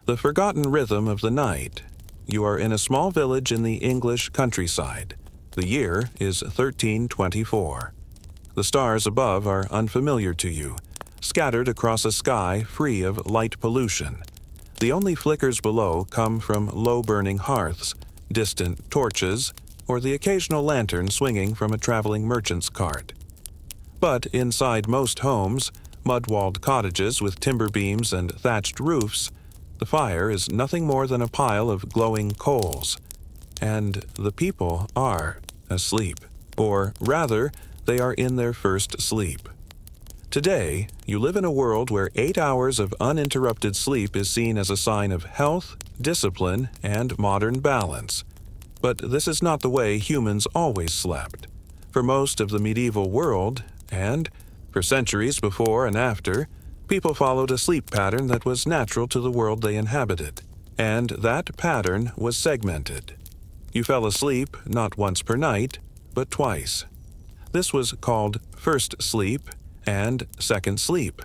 The forgotten rhythm of the night. You are in a small village in the English countryside. The year is 1324. The stars above are unfamiliar to you, scattered across a sky free of light pollution. The only flickers below come from low-burning hearths, distant torches, or the occasional lantern swinging from a traveling merchant's cart. But inside most homes, mud-walled cottages with timber beams and thatched roofs, the fire is nothing more than a pile of glowing coals. And the people are asleep. Or rather, they are in their first sleep. Today, you live in a world where 8 hours of uninterrupted sleep is seen as a sign of health, discipline, and modern balance. But this is not the way humans always slept. For most of the medieval world, and for centuries before and after, people followed a sleep pattern that was natural to the world they inhabited, and that pattern was segmented. You fell asleep not once per night, but twice. This was called first sleep and second sleep.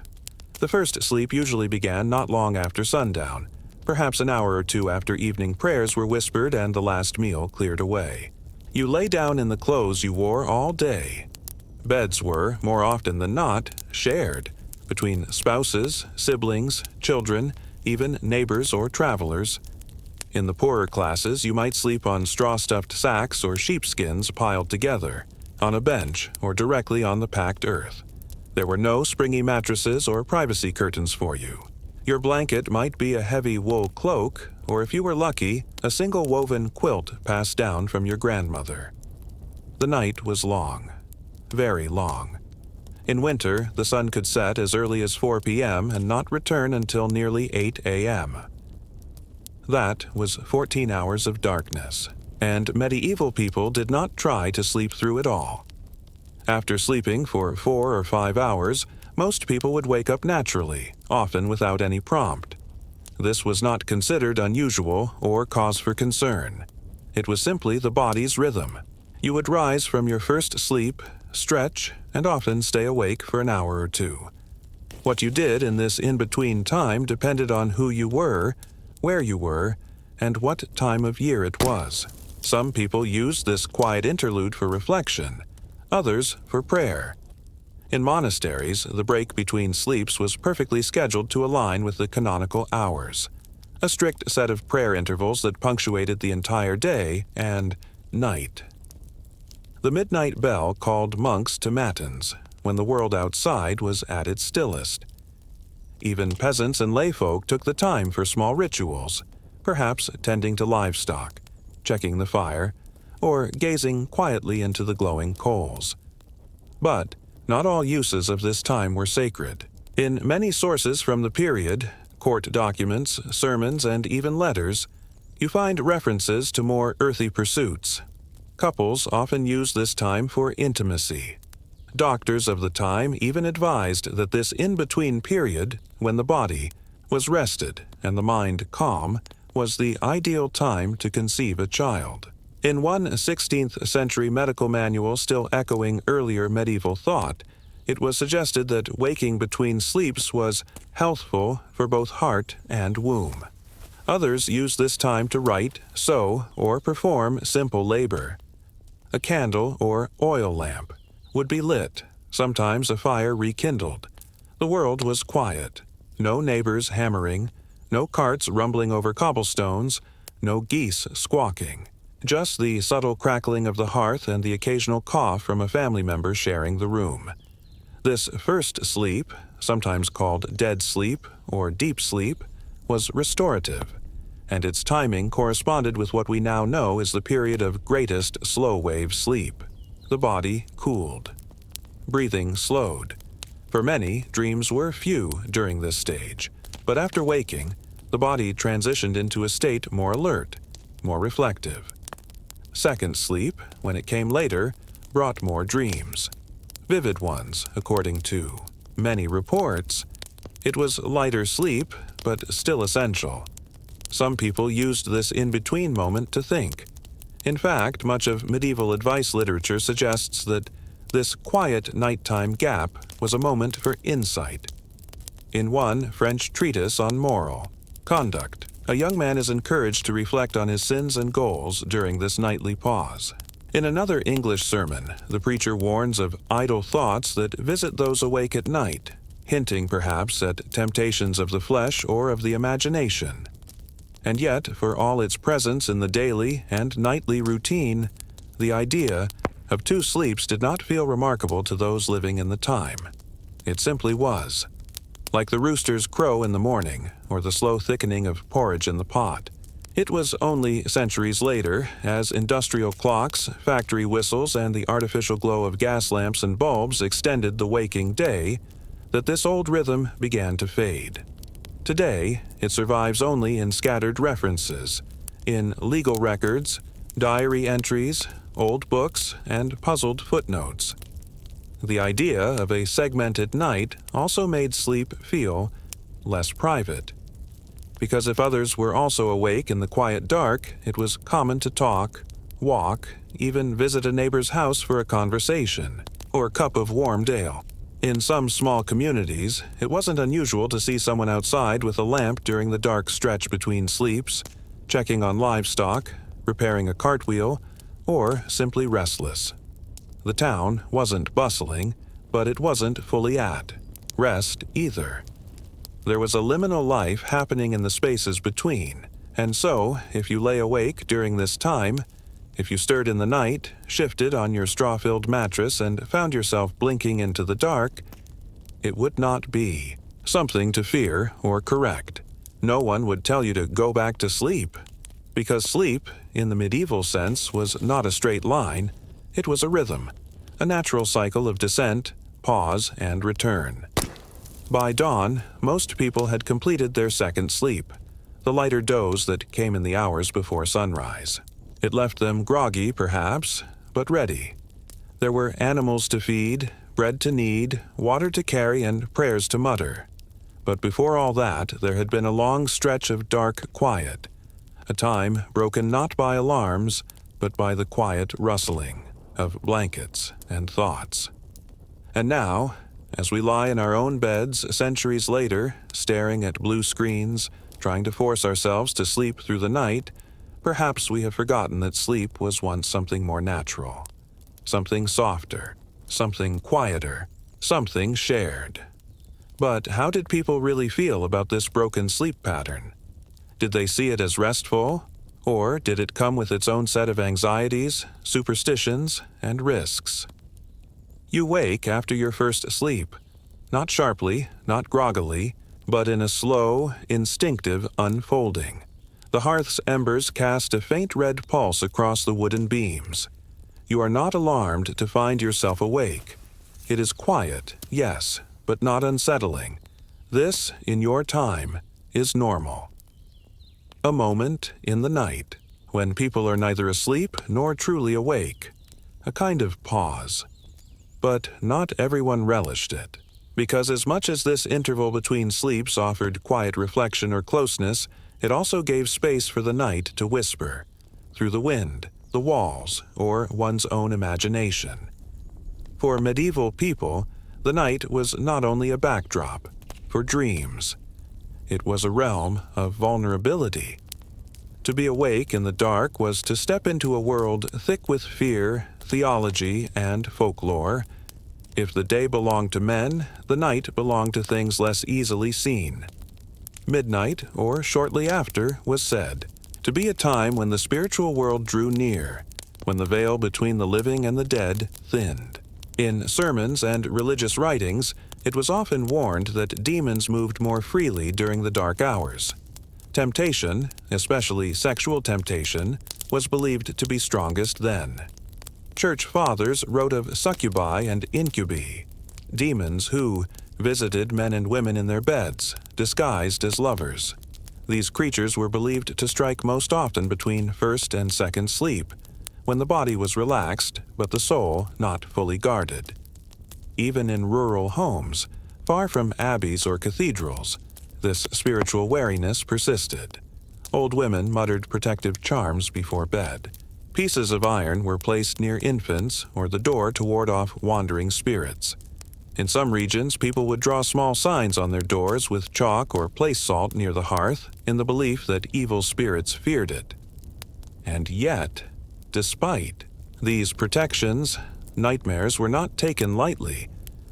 The first sleep usually began not long after sundown, perhaps an hour or two after evening prayers were whispered and the last meal cleared away. You lay down in the clothes you wore all day. Beds were, more often than not, shared between spouses, siblings, children, even neighbors or travelers. In the poorer classes, you might sleep on straw-stuffed sacks or sheepskins piled together, on a bench or directly on the packed earth. There were no springy mattresses or privacy curtains for you. Your blanket might be a heavy wool cloak, or if you were lucky, a single woven quilt passed down from your grandmother. The night was long, very long. In winter, the sun could set as early as 4 p.m. and not return until nearly 8 a.m. That was 14 hours of darkness, and medieval people did not try to sleep through it all. After sleeping for 4 or 5 hours, most people would wake up naturally, often without any prompt. This was not considered unusual or cause for concern. It was simply the body's rhythm. You would rise from your first sleep, stretch, and often stay awake for an hour or two. What you did in this in-between time depended on who you were, where you were, and what time of year it was. Some people used this quiet interlude for reflection, others for prayer. In monasteries, the break between sleeps was perfectly scheduled to align with the canonical hours, a strict set of prayer intervals that punctuated the entire day and night. The midnight bell called monks to matins, when the world outside was at its stillest. Even peasants and layfolk took the time for small rituals, perhaps tending to livestock, checking the fire, or gazing quietly into the glowing coals. But not all uses of this time were sacred. In many sources from the period, court documents, sermons, and even letters, you find references to more earthy pursuits. Couples often used this time for intimacy. Doctors of the time even advised that this in-between period, when the body was rested and the mind calm, was the ideal time to conceive a child. In one 16th century medical manual still echoing earlier medieval thought, it was suggested that waking between sleeps was healthful for both heart and womb. Others used this time to write, sew, or perform simple labor. A candle or oil lamp would be lit, sometimes a fire rekindled. The world was quiet, no neighbors hammering, no carts rumbling over cobblestones, no geese squawking. Just the subtle crackling of the hearth and the occasional cough from a family member sharing the room. This first sleep, sometimes called dead sleep or deep sleep, was restorative, and its timing corresponded with what we now know is the period of greatest slow-wave sleep. The body cooled. Breathing slowed. For many, dreams were few during this stage, but after waking, the body transitioned into a state more alert, more reflective. Second sleep, when it came later, brought more dreams. Vivid ones, according to many reports. It was lighter sleep, but still essential. Some people used this in-between moment to think. In fact, much of medieval advice literature suggests that this quiet nighttime gap was a moment for insight. In one French treatise on moral conduct, A young man is encouraged to reflect on his sins and goals during this nightly pause. In another English sermon, the preacher warns of idle thoughts that visit those awake at night, hinting perhaps at temptations of the flesh or of the imagination. And yet, for all its presence in the daily and nightly routine, the idea of two sleeps did not feel remarkable to those living in the time. It simply was. Like the rooster's crow in the morning, or the slow thickening of porridge in the pot. It was only centuries later, as industrial clocks, factory whistles, and the artificial glow of gas lamps and bulbs extended the waking day, that this old rhythm began to fade. Today, it survives only in scattered references, in legal records, diary entries, old books, and puzzled footnotes. The idea of a segmented night also made sleep feel less private. Because if others were also awake in the quiet dark, it was common to talk, walk, even visit a neighbor's house for a conversation, or a cup of warmed ale. In some small communities, it wasn't unusual to see someone outside with a lamp during the dark stretch between sleeps, checking on livestock, repairing a cartwheel, or simply restless. The town wasn't bustling, but it wasn't fully at rest either. There was a liminal life happening in the spaces between, and so, if you lay awake during this time, if you stirred in the night, shifted on your straw-filled mattress, and found yourself blinking into the dark, it would not be something to fear or correct. No one would tell you to go back to sleep, because sleep, in the medieval sense, was not a straight line. It was a rhythm, a natural cycle of descent, pause, and return. By dawn, most people had completed their second sleep, the lighter doze that came in the hours before sunrise. It left them groggy, perhaps, but ready. There were animals to feed, bread to knead, water to carry, and prayers to mutter. But before all that, there had been a long stretch of dark quiet, a time broken not by alarms, but by the quiet rustling of blankets and thoughts. And now, as we lie in our own beds centuries later, staring at blue screens, trying to force ourselves to sleep through the night, perhaps we have forgotten that sleep was once something more natural, something softer, something quieter, something shared. But how did people really feel about this broken sleep pattern? Did they see it as restful, or did it come with its own set of anxieties, superstitions, and risks? You wake after your first sleep, not sharply, not groggily, but in a slow, instinctive unfolding. The hearth's embers cast a faint red pulse across the wooden beams. You are not alarmed to find yourself awake. It is quiet, yes, but not unsettling. This, in your time, is normal. A moment in the night, when people are neither asleep nor truly awake. A kind of pause. But not everyone relished it, because as much as this interval between sleeps offered quiet reflection or closeness, it also gave space for the night to whisper, through the wind, the walls, or one's own imagination. For medieval people, the night was not only a backdrop for dreams. It was a realm of vulnerability. To be awake in the dark was to step into a world thick with fear, theology, and folklore. If the day belonged to men, the night belonged to things less easily seen. Midnight, or shortly after, was said to be a time when the spiritual world drew near, when the veil between the living and the dead thinned. In sermons and religious writings, it was often warned that demons moved more freely during the dark hours. Temptation, especially sexual temptation, was believed to be strongest then. Church fathers wrote of succubi and incubi, demons who visited men and women in their beds, disguised as lovers. These creatures were believed to strike most often between first and second sleep, when the body was relaxed, but the soul not fully guarded. Even in rural homes, far from abbeys or cathedrals, this spiritual wariness persisted. Old women muttered protective charms before bed. Pieces of iron were placed near infants or the door to ward off wandering spirits. In some regions, people would draw small signs on their doors with chalk or place salt near the hearth in the belief that evil spirits feared it. And yet, despite these protections, nightmares were not taken lightly.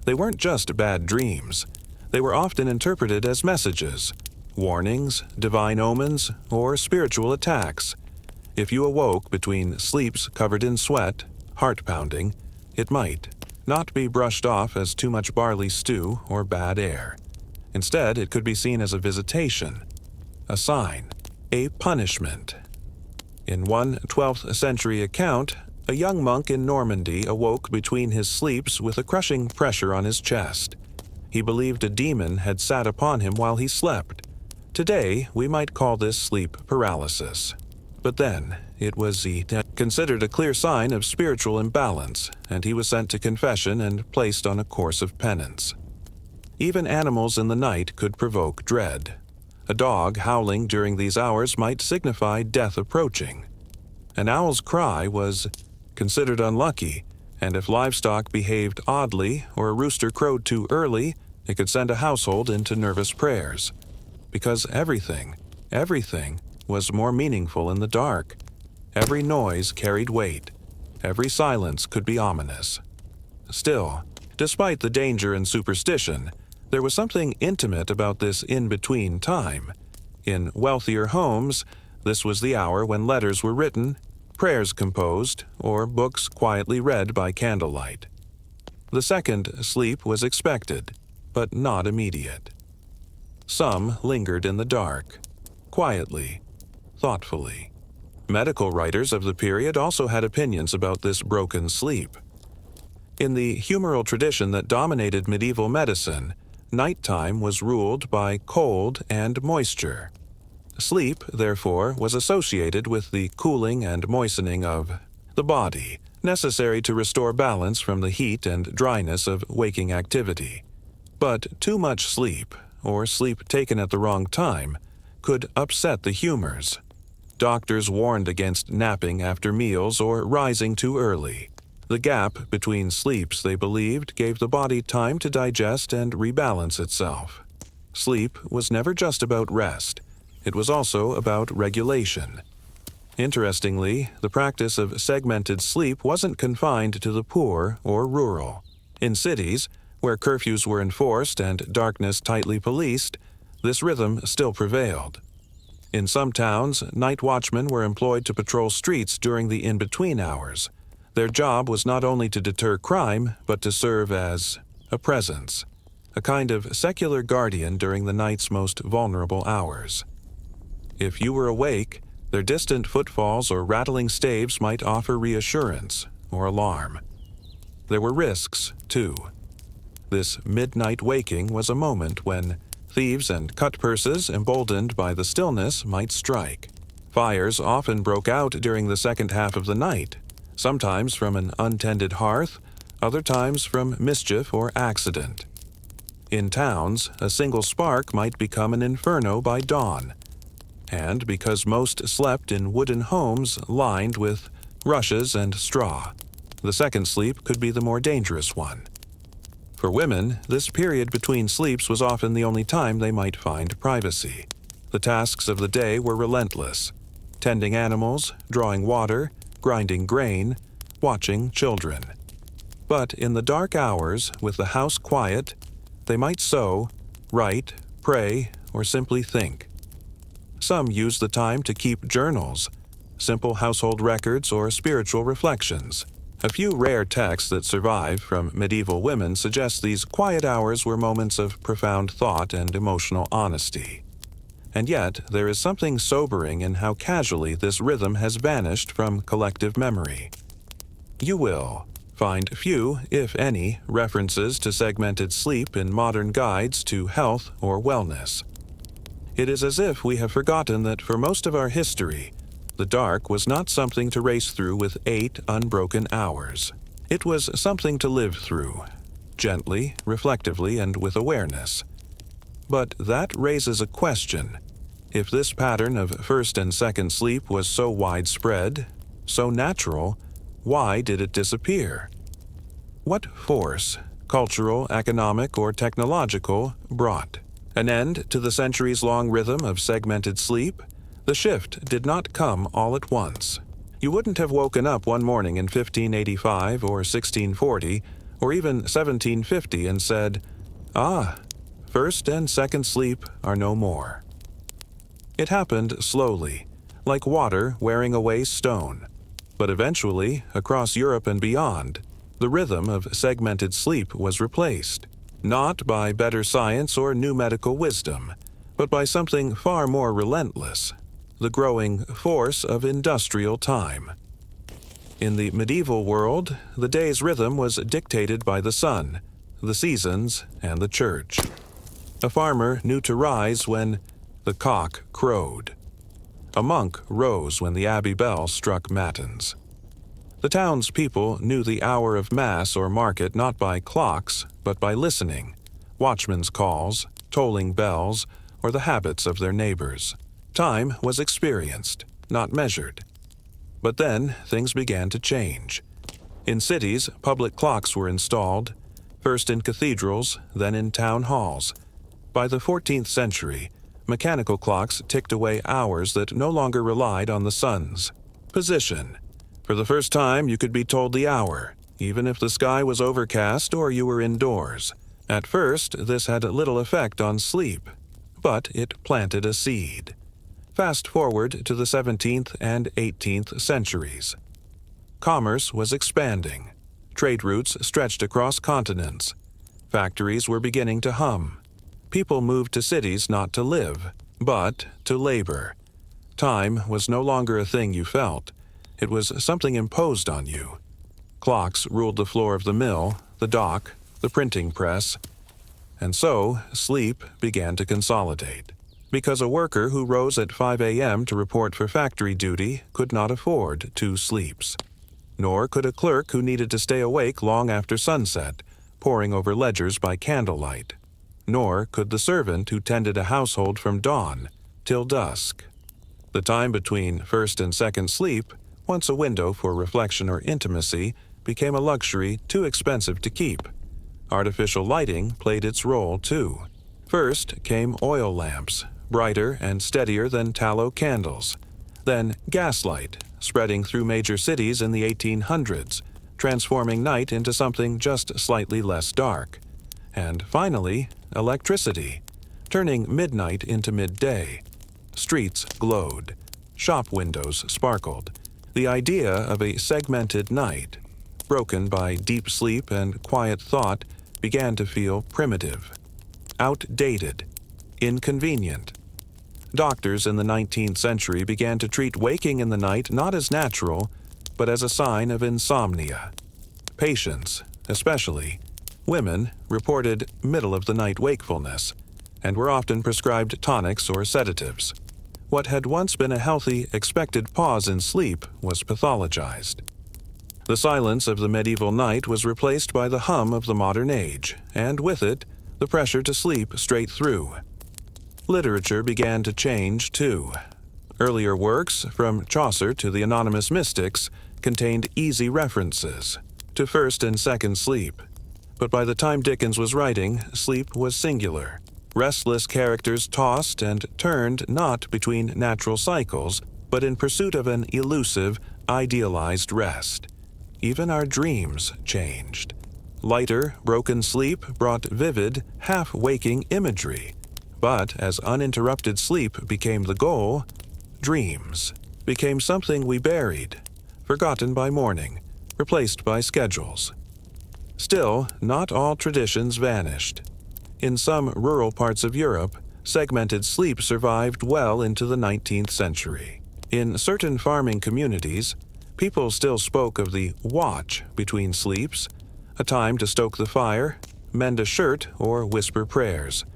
They weren't just bad dreams. They were often interpreted as messages, warnings, divine omens, or spiritual attacks. If you awoke between sleeps covered in sweat, heart pounding, it might not be brushed off as too much barley stew or bad air. Instead, it could be seen as a visitation, a sign, a punishment. In one 12th century account, a young monk in Normandy awoke between his sleeps with a crushing pressure on his chest. He believed a demon had sat upon him while he slept. Today, we might call this sleep paralysis. But then, it was considered a clear sign of spiritual imbalance, and he was sent to confession and placed on a course of penance. Even animals in the night could provoke dread. A dog howling during these hours might signify death approaching. An owl's cry was considered unlucky, and if livestock behaved oddly or a rooster crowed too early, it could send a household into nervous prayers. Because everything was more meaningful in the dark. Every noise carried weight. Every silence could be ominous. Still, despite the danger and superstition, there was something intimate about this in-between time. In wealthier homes, this was the hour when letters were written, prayers composed, or books quietly read by candlelight. The second sleep was expected, but not immediate. Some lingered in the dark, quietly, thoughtfully. Medical writers of the period also had opinions about this broken sleep. In the humoral tradition that dominated medieval medicine, nighttime was ruled by cold and moisture. Sleep, therefore, was associated with the cooling and moistening of the body, necessary to restore balance from the heat and dryness of waking activity. But too much sleep, or sleep taken at the wrong time, could upset the humors. Doctors warned against napping after meals or rising too early. The gap between sleeps, they believed, gave the body time to digest and rebalance itself. Sleep was never just about rest. It was also about regulation. Interestingly, the practice of segmented sleep wasn't confined to the poor or rural. In cities, where curfews were enforced and darkness tightly policed, this rhythm still prevailed. In some towns, night watchmen were employed to patrol streets during the in-between hours. Their job was not only to deter crime, but to serve as a presence, a kind of secular guardian during the night's most vulnerable hours. If you were awake, their distant footfalls or rattling staves might offer reassurance or alarm. There were risks, too. This midnight waking was a moment when thieves and cutpurses, emboldened by the stillness, might strike. Fires often broke out during the second half of the night, sometimes from an untended hearth, other times from mischief or accident. In towns, a single spark might become an inferno by dawn. And because most slept in wooden homes lined with rushes and straw, the second sleep could be the more dangerous one. For women, this period between sleeps was often the only time they might find privacy. The tasks of the day were relentless: tending animals, drawing water, grinding grain, watching children. But in the dark hours, with the house quiet, they might sew, write, pray, or simply think. Some used the time to keep journals, simple household records, or spiritual reflections. A few rare texts that survive from medieval women suggest these quiet hours were moments of profound thought and emotional honesty. And yet, there is something sobering in how casually this rhythm has vanished from collective memory. You will find few, if any, references to segmented sleep in modern guides to health or wellness. It is as if we have forgotten that for most of our history, the dark was not something to race through with 8 unbroken hours. It was something to live through, gently, reflectively, and with awareness. But that raises a question. If this pattern of first and second sleep was so widespread, so natural, why did it disappear? What force cultural, economic, or technological, brought an end to the centuries-long rhythm of segmented sleep. The shift did not come all at once. You wouldn't have woken up one morning in 1585 or 1640 or even 1750 and said, "Ah, first and second sleep are no more." It happened slowly, like water wearing away stone. But eventually, across Europe and beyond, the rhythm of segmented sleep was replaced, not by better science or new medical wisdom, but by something far more relentless: the growing force of industrial time. In the medieval world, the day's rhythm was dictated by the sun, the seasons, and the church. A farmer knew to rise when the cock crowed. A monk rose when the abbey bell struck matins. The townspeople knew the hour of mass or market not by clocks, but by listening, watchmen's calls, tolling bells, or the habits of their neighbors. Time was experienced, not measured. But then things began to change. In cities, public clocks were installed, first in cathedrals, then in town halls. By the 14th century, mechanical clocks ticked away hours that no longer relied on the sun's position. For the first time, you could be told the hour, even if the sky was overcast or you were indoors. At first, this had little effect on sleep, but it planted a seed. Fast forward to the 17th and 18th centuries. Commerce was expanding. Trade routes stretched across continents. Factories were beginning to hum. People moved to cities not to live, but to labor. Time was no longer a thing you felt. It was something imposed on you. Clocks ruled the floor of the mill, the dock, the printing press. And so, sleep began to consolidate. Because a worker who rose at 5 a.m. to report for factory duty could not afford 2 sleeps. Nor could a clerk who needed to stay awake long after sunset, poring over ledgers by candlelight. Nor could the servant who tended a household from dawn till dusk. The time between first and second sleep, once a window for reflection or intimacy, became a luxury too expensive to keep. Artificial lighting played its role too. First came oil lamps, brighter and steadier than tallow candles. Then gaslight, spreading through major cities in the 1800s, transforming night into something just slightly less dark. And finally, electricity, turning midnight into midday. Streets glowed. Shop windows sparkled. The idea of a segmented night, broken by deep sleep and quiet thought, began to feel primitive, outdated, inconvenient. Doctors in the 19th century began to treat waking in the night not as natural, but as a sign of insomnia. Patients, especially women, reported middle-of-the-night wakefulness, and were often prescribed tonics or sedatives. What had once been a healthy, expected pause in sleep was pathologized. The silence of the medieval night was replaced by the hum of the modern age, and with it, the pressure to sleep straight through. Literature began to change, too. Earlier works, from Chaucer to the anonymous mystics, contained easy references to first and second sleep. But by the time Dickens was writing, sleep was singular. Restless characters tossed and turned not between natural cycles, but in pursuit of an elusive, idealized rest. Even our dreams changed. Lighter, broken sleep brought vivid, half-waking imagery. But as uninterrupted sleep became the goal, dreams became something we buried, forgotten by morning, replaced by schedules. Still, not all traditions vanished. In some rural parts of Europe, segmented sleep survived well into the 19th century. In certain farming communities, people still spoke of the watch between sleeps, a time to stoke the fire, mend a shirt, or whisper prayers.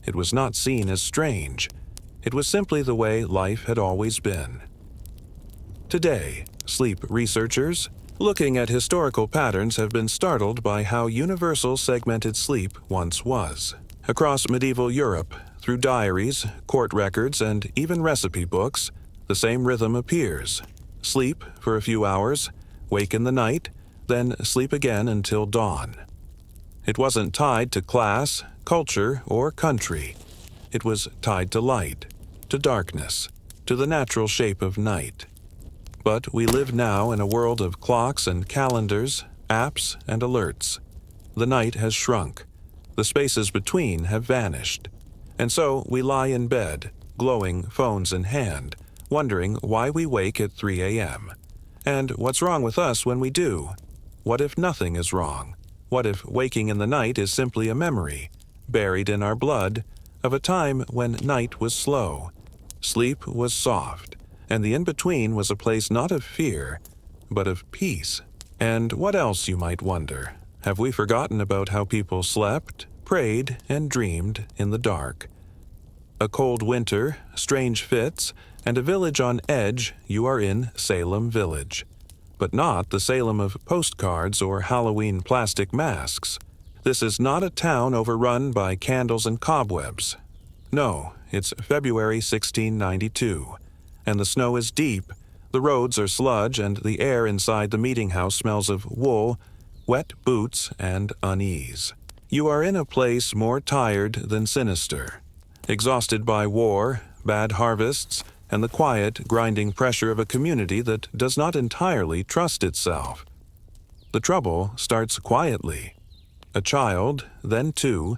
It was not seen as strange. It was simply the way life had always been. Today, sleep researchers, looking at historical patterns, have been startled by how universal segmented sleep once was. Across medieval Europe, through diaries, court records, and even recipe books, the same rhythm appears. Sleep for a few hours, wake in the night, then sleep again until dawn. It wasn't tied to class, culture, or country. It was tied to light, to darkness, to the natural shape of night. But we live now in a world of clocks and calendars, apps and alerts. The night has shrunk. The spaces between have vanished. And so we lie in bed, glowing phones in hand, wondering why we wake at 3 a.m. And what's wrong with us when we do? What if nothing is wrong? What if waking in the night is simply a memory, buried in our blood, of a time when night was slow, sleep was soft, and the in-between was a place not of fear, but of peace? And what else, you might wonder? Have we forgotten about how people slept, prayed, and dreamed in the dark? A cold winter, strange fits, and a village on edge, you are in Salem Village. But not the Salem of postcards or Halloween plastic masks. This is not a town overrun by candles and cobwebs. No, it's February 1692, and the snow is deep, the roads are sludge, and the air inside the meeting house smells of wool, wet boots, and unease. You are in a place more tired than sinister, exhausted by war, bad harvests, and the quiet, grinding pressure of a community that does not entirely trust itself. The trouble starts quietly. A child, then two,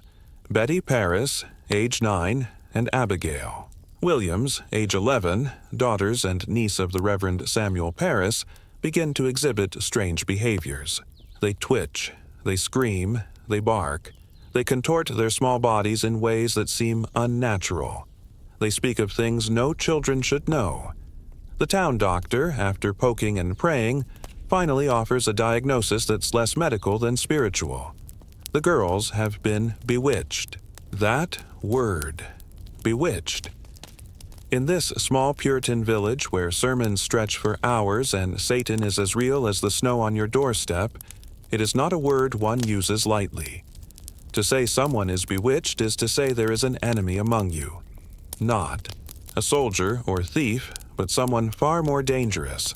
Betty Paris, age 9, and Abigail Williams, age 11, daughters and niece of the Reverend Samuel Paris, begin to exhibit strange behaviors. They twitch, they scream, they bark, they contort their small bodies in ways that seem unnatural. They speak of things no children should know. The town doctor, after poking and praying, finally offers a diagnosis that's less medical than spiritual. The girls have been bewitched. That word, bewitched. In this small Puritan village where sermons stretch for hours and Satan is as real as the snow on your doorstep, it is not a word one uses lightly. To say someone is bewitched is to say there is an enemy among you. Not a soldier or thief, but someone far more dangerous.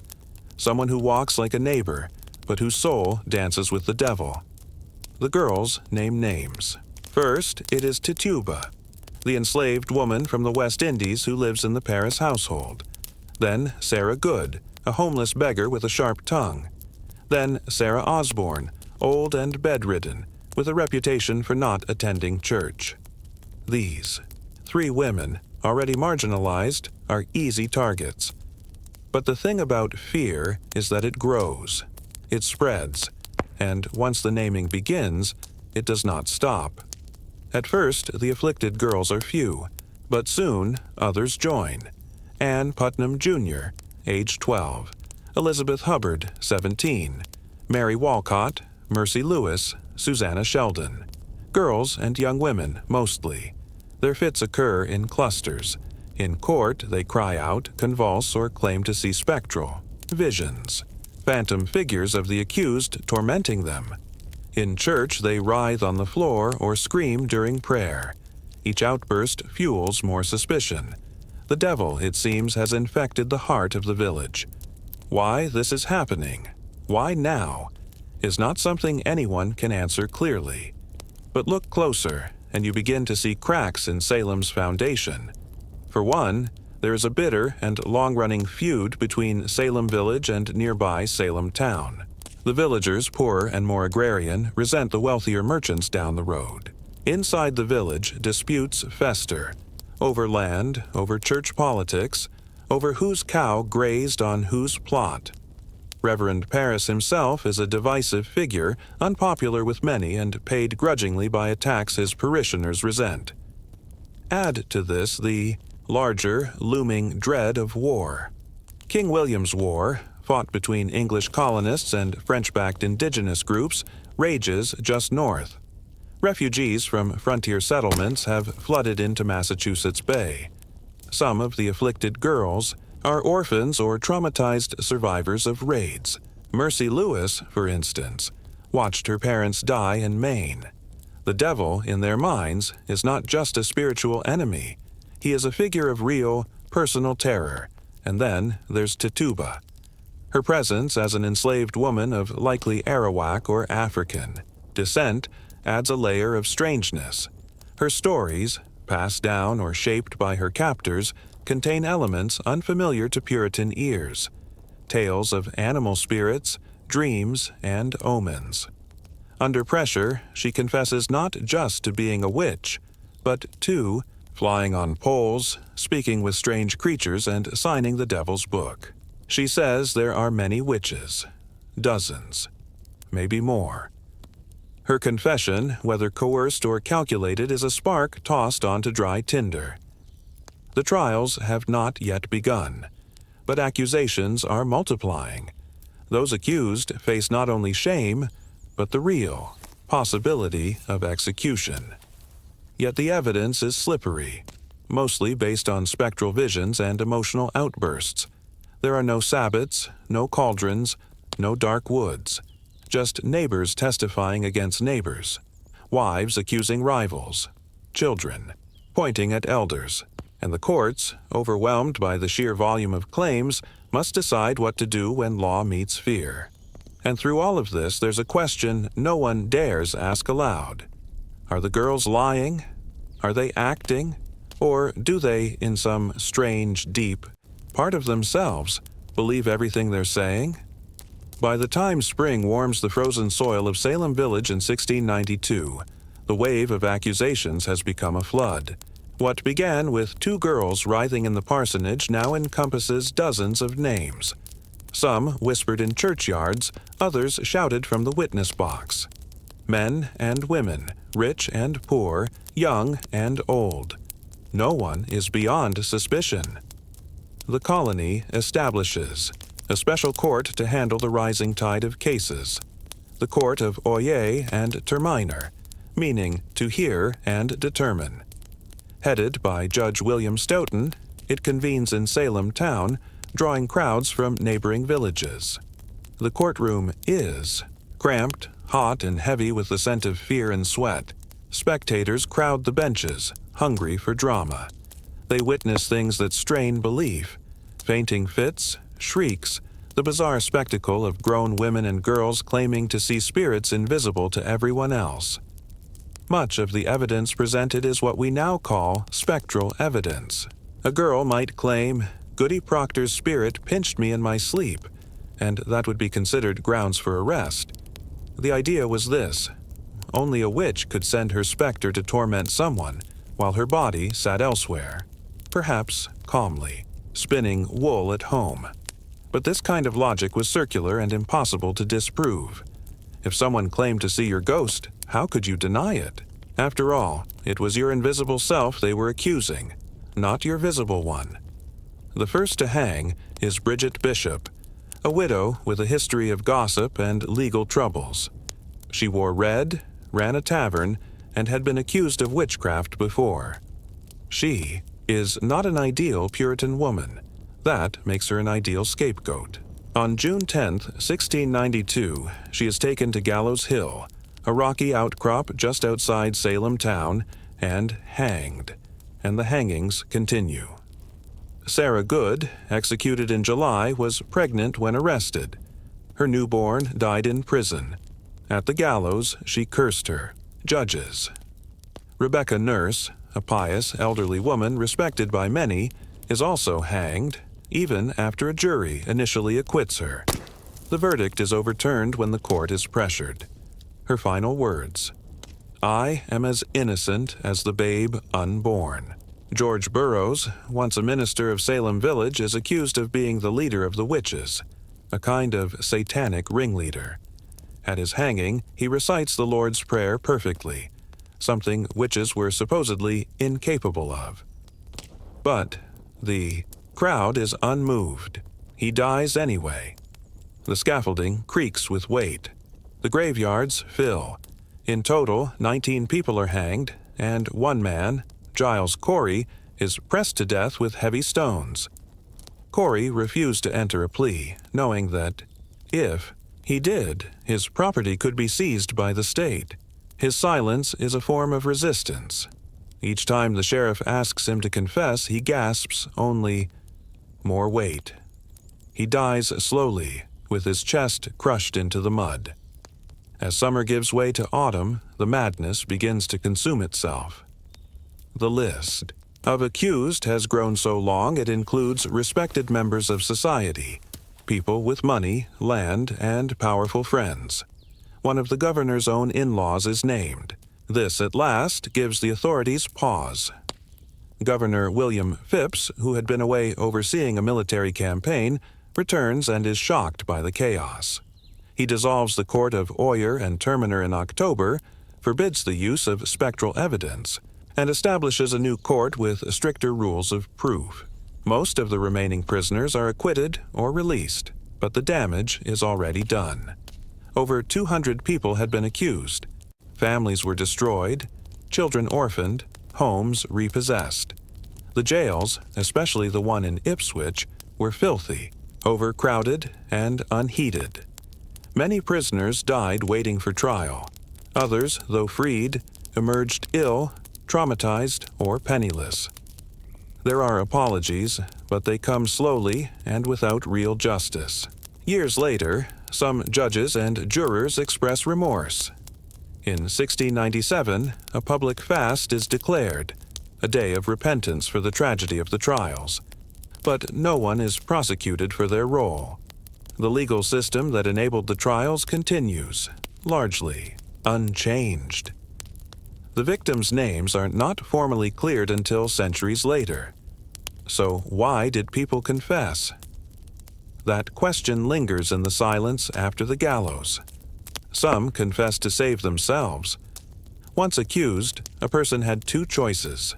Someone who walks like a neighbor, but whose soul dances with the devil. The girls name names. First, it is Tituba, the enslaved woman from the West Indies who lives in the Paris household. Then Sarah Good, a homeless beggar with a sharp tongue. Then Sarah Osborne, old and bedridden, with a reputation for not attending church. These 3 women, already marginalized, are easy targets. But the thing about fear is that it grows. It spreads. And once the naming begins, it does not stop. At first, the afflicted girls are few, but soon others join. Ann Putnam Jr., age 12, Elizabeth Hubbard, 17, Mary Walcott, Mercy Lewis, Susanna Sheldon. Girls and young women, mostly. Their fits occur in clusters. In court, they cry out, convulse, or claim to see spectral visions, phantom figures of the accused tormenting them. In church, they writhe on the floor or scream during prayer. Each outburst fuels more suspicion. The devil, it seems, has infected the heart of the village. Why this is happening, why now, is not something anyone can answer clearly. But look closer, and you begin to see cracks in Salem's foundation. For one, there is a bitter and long-running feud between Salem Village and nearby Salem Town. The villagers, poorer and more agrarian, resent the wealthier merchants down the road. Inside the village, disputes fester. Over land, over church politics, over whose cow grazed on whose plot. Reverend Paris himself is a divisive figure, unpopular with many and paid grudgingly by attacks his parishioners resent. Add to this the larger, looming dread of war. King William's War, fought between English colonists and French-backed indigenous groups, rages just north. Refugees from frontier settlements have flooded into Massachusetts Bay. Some of the afflicted girls are orphans or traumatized survivors of raids. Mercy Lewis, for instance, watched her parents die in Maine. The devil, in their minds, is not just a spiritual enemy. He is a figure of real, personal terror. And then there's Tituba. Her presence as an enslaved woman of likely Arawak or African descent adds a layer of strangeness. Her stories, passed down or shaped by her captors, contain elements unfamiliar to Puritan ears, tales of animal spirits, dreams, and omens. Under pressure, she confesses not just to being a witch, but to flying on poles, speaking with strange creatures, and signing the devil's book. She says there are many witches, dozens, maybe more. Her confession, whether coerced or calculated, is a spark tossed onto dry tinder. The trials have not yet begun, but accusations are multiplying. Those accused face not only shame, but the real possibility of execution. Yet the evidence is slippery, mostly based on spectral visions and emotional outbursts. There are no sabbats, no cauldrons, no dark woods, just neighbors testifying against neighbors, wives accusing rivals, children pointing at elders, and the courts, overwhelmed by the sheer volume of claims, must decide what to do when law meets fear. And through all of this, there's a question no one dares ask aloud. Are the girls lying? Are they acting? Or do they, in some strange, deep part of themselves, believe everything they're saying? By the time spring warms the frozen soil of Salem Village in 1692, the wave of accusations has become a flood. What began with 2 girls writhing in the parsonage now encompasses dozens of names. Some whispered in churchyards, others shouted from the witness box. Men and women, rich and poor, young and old. No one is beyond suspicion. The colony establishes a special court to handle the rising tide of cases, the Court of Oyer and Terminer, meaning to hear and determine. Headed by Judge William Stoughton, it convenes in Salem town, drawing crowds from neighboring villages. The courtroom is cramped, hot, and heavy with the scent of fear and sweat. Spectators crowd the benches, hungry for drama. They witness things that strain belief: fainting fits, shrieks, the bizarre spectacle of grown women and girls claiming to see spirits invisible to everyone else. Much of the evidence presented is what we now call spectral evidence. A girl might claim, "Goody Proctor's spirit pinched me in my sleep," and that would be considered grounds for arrest. The idea was this: only a witch could send her specter to torment someone, while her body sat elsewhere, perhaps calmly, spinning wool at home. But this kind of logic was circular and impossible to disprove. If someone claimed to see your ghost, how could you deny it? After all, it was your invisible self they were accusing, not your visible one. The first to hang is Bridget Bishop, a widow with a history of gossip and legal troubles. She wore red, ran a tavern, and had been accused of witchcraft before. She is not an ideal Puritan woman. That makes her an ideal scapegoat. On June 10, 1692, she is taken to Gallows Hill, a rocky outcrop just outside Salem town, and hanged. And the hangings continue. Sarah Good, executed in July, was pregnant when arrested. Her newborn died in prison. At the gallows, she cursed her. Judges. Rebecca Nurse, a pious, elderly woman respected by many, is also hanged, even after a jury initially acquits her. The verdict is overturned when the court is pressured. Her final words: "I am as innocent as the babe unborn." George Burroughs, once a minister of Salem Village, is accused of being the leader of the witches, a kind of satanic ringleader. At his hanging, he recites the Lord's Prayer perfectly, something witches were supposedly incapable of. But the crowd is unmoved. He dies anyway. The scaffolding creaks with weight. The graveyards fill. In total, 19 people are hanged, and one man, Giles Corey, is pressed to death with heavy stones. Corey refused to enter a plea, knowing that, if he did, his property could be seized by the state. His silence is a form of resistance. Each time the sheriff asks him to confess, he gasps only, "More weight." He dies slowly, with his chest crushed into the mud. As summer gives way to autumn, the madness begins to consume itself. The list of accused has grown so long it includes respected members of society, people with money, land, and powerful friends. One of the governor's own in-laws is named. This, at last, gives the authorities pause. Governor William Phipps, who had been away overseeing a military campaign, returns and is shocked by the chaos. He dissolves the court of Oyer and Terminer in October, forbids the use of spectral evidence, and establishes a new court with stricter rules of proof. Most of the remaining prisoners are acquitted or released, but the damage is already done. Over 200 people had been accused. Families were destroyed, children orphaned, homes repossessed. The jails, especially the one in Ipswich, were filthy, overcrowded, and unheated. Many prisoners died waiting for trial. Others, though freed, emerged ill, traumatized, or penniless. There are apologies, but they come slowly and without real justice. Years later, some judges and jurors express remorse. In 1697, a public fast is declared, a day of repentance for the tragedy of the trials. But no one is prosecuted for their role. The legal system that enabled the trials continues, largely unchanged. The victims' names are not formally cleared until centuries later. So why did people confess? That question lingers in the silence after the gallows. Some confessed to save themselves. Once accused, a person had two choices: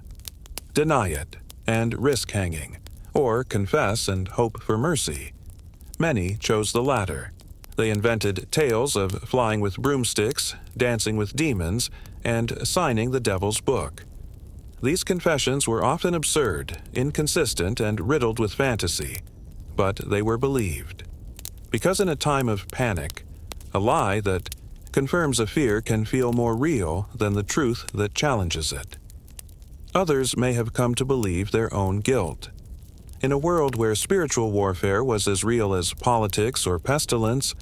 deny it and risk hanging, or confess and hope for mercy. Many chose the latter. They invented tales of flying with broomsticks, dancing with demons, and signing the devil's book. These confessions were often absurd, inconsistent, and riddled with fantasy, but they were believed. Because in a time of panic, a lie that confirms a fear can feel more real than the truth that challenges it. Others may have come to believe their own guilt. In a world where spiritual warfare was as real as politics or pestilence,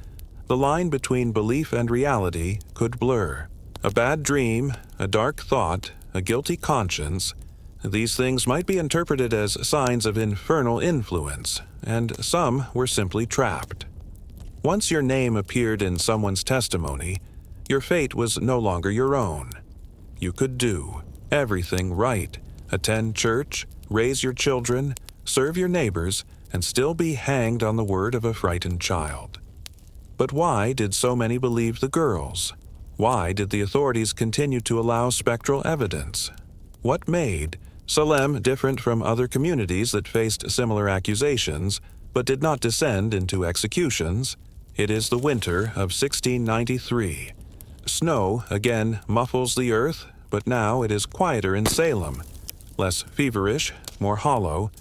the line between belief and reality could blur. A bad dream, a dark thought, a guilty conscience, these things might be interpreted as signs of infernal influence, and some were simply trapped. Once your name appeared in someone's testimony, your fate was no longer your own. You could do everything right, attend church, raise your children, serve your neighbors, and still be hanged on the word of a frightened child. But why did so many believe the girls? Why did the authorities continue to allow spectral evidence? What made Salem different from other communities that faced similar accusations but did not descend into executions? It is the winter of 1693. Snow again muffles the earth, but now it is quieter in Salem, less feverish, more hollow.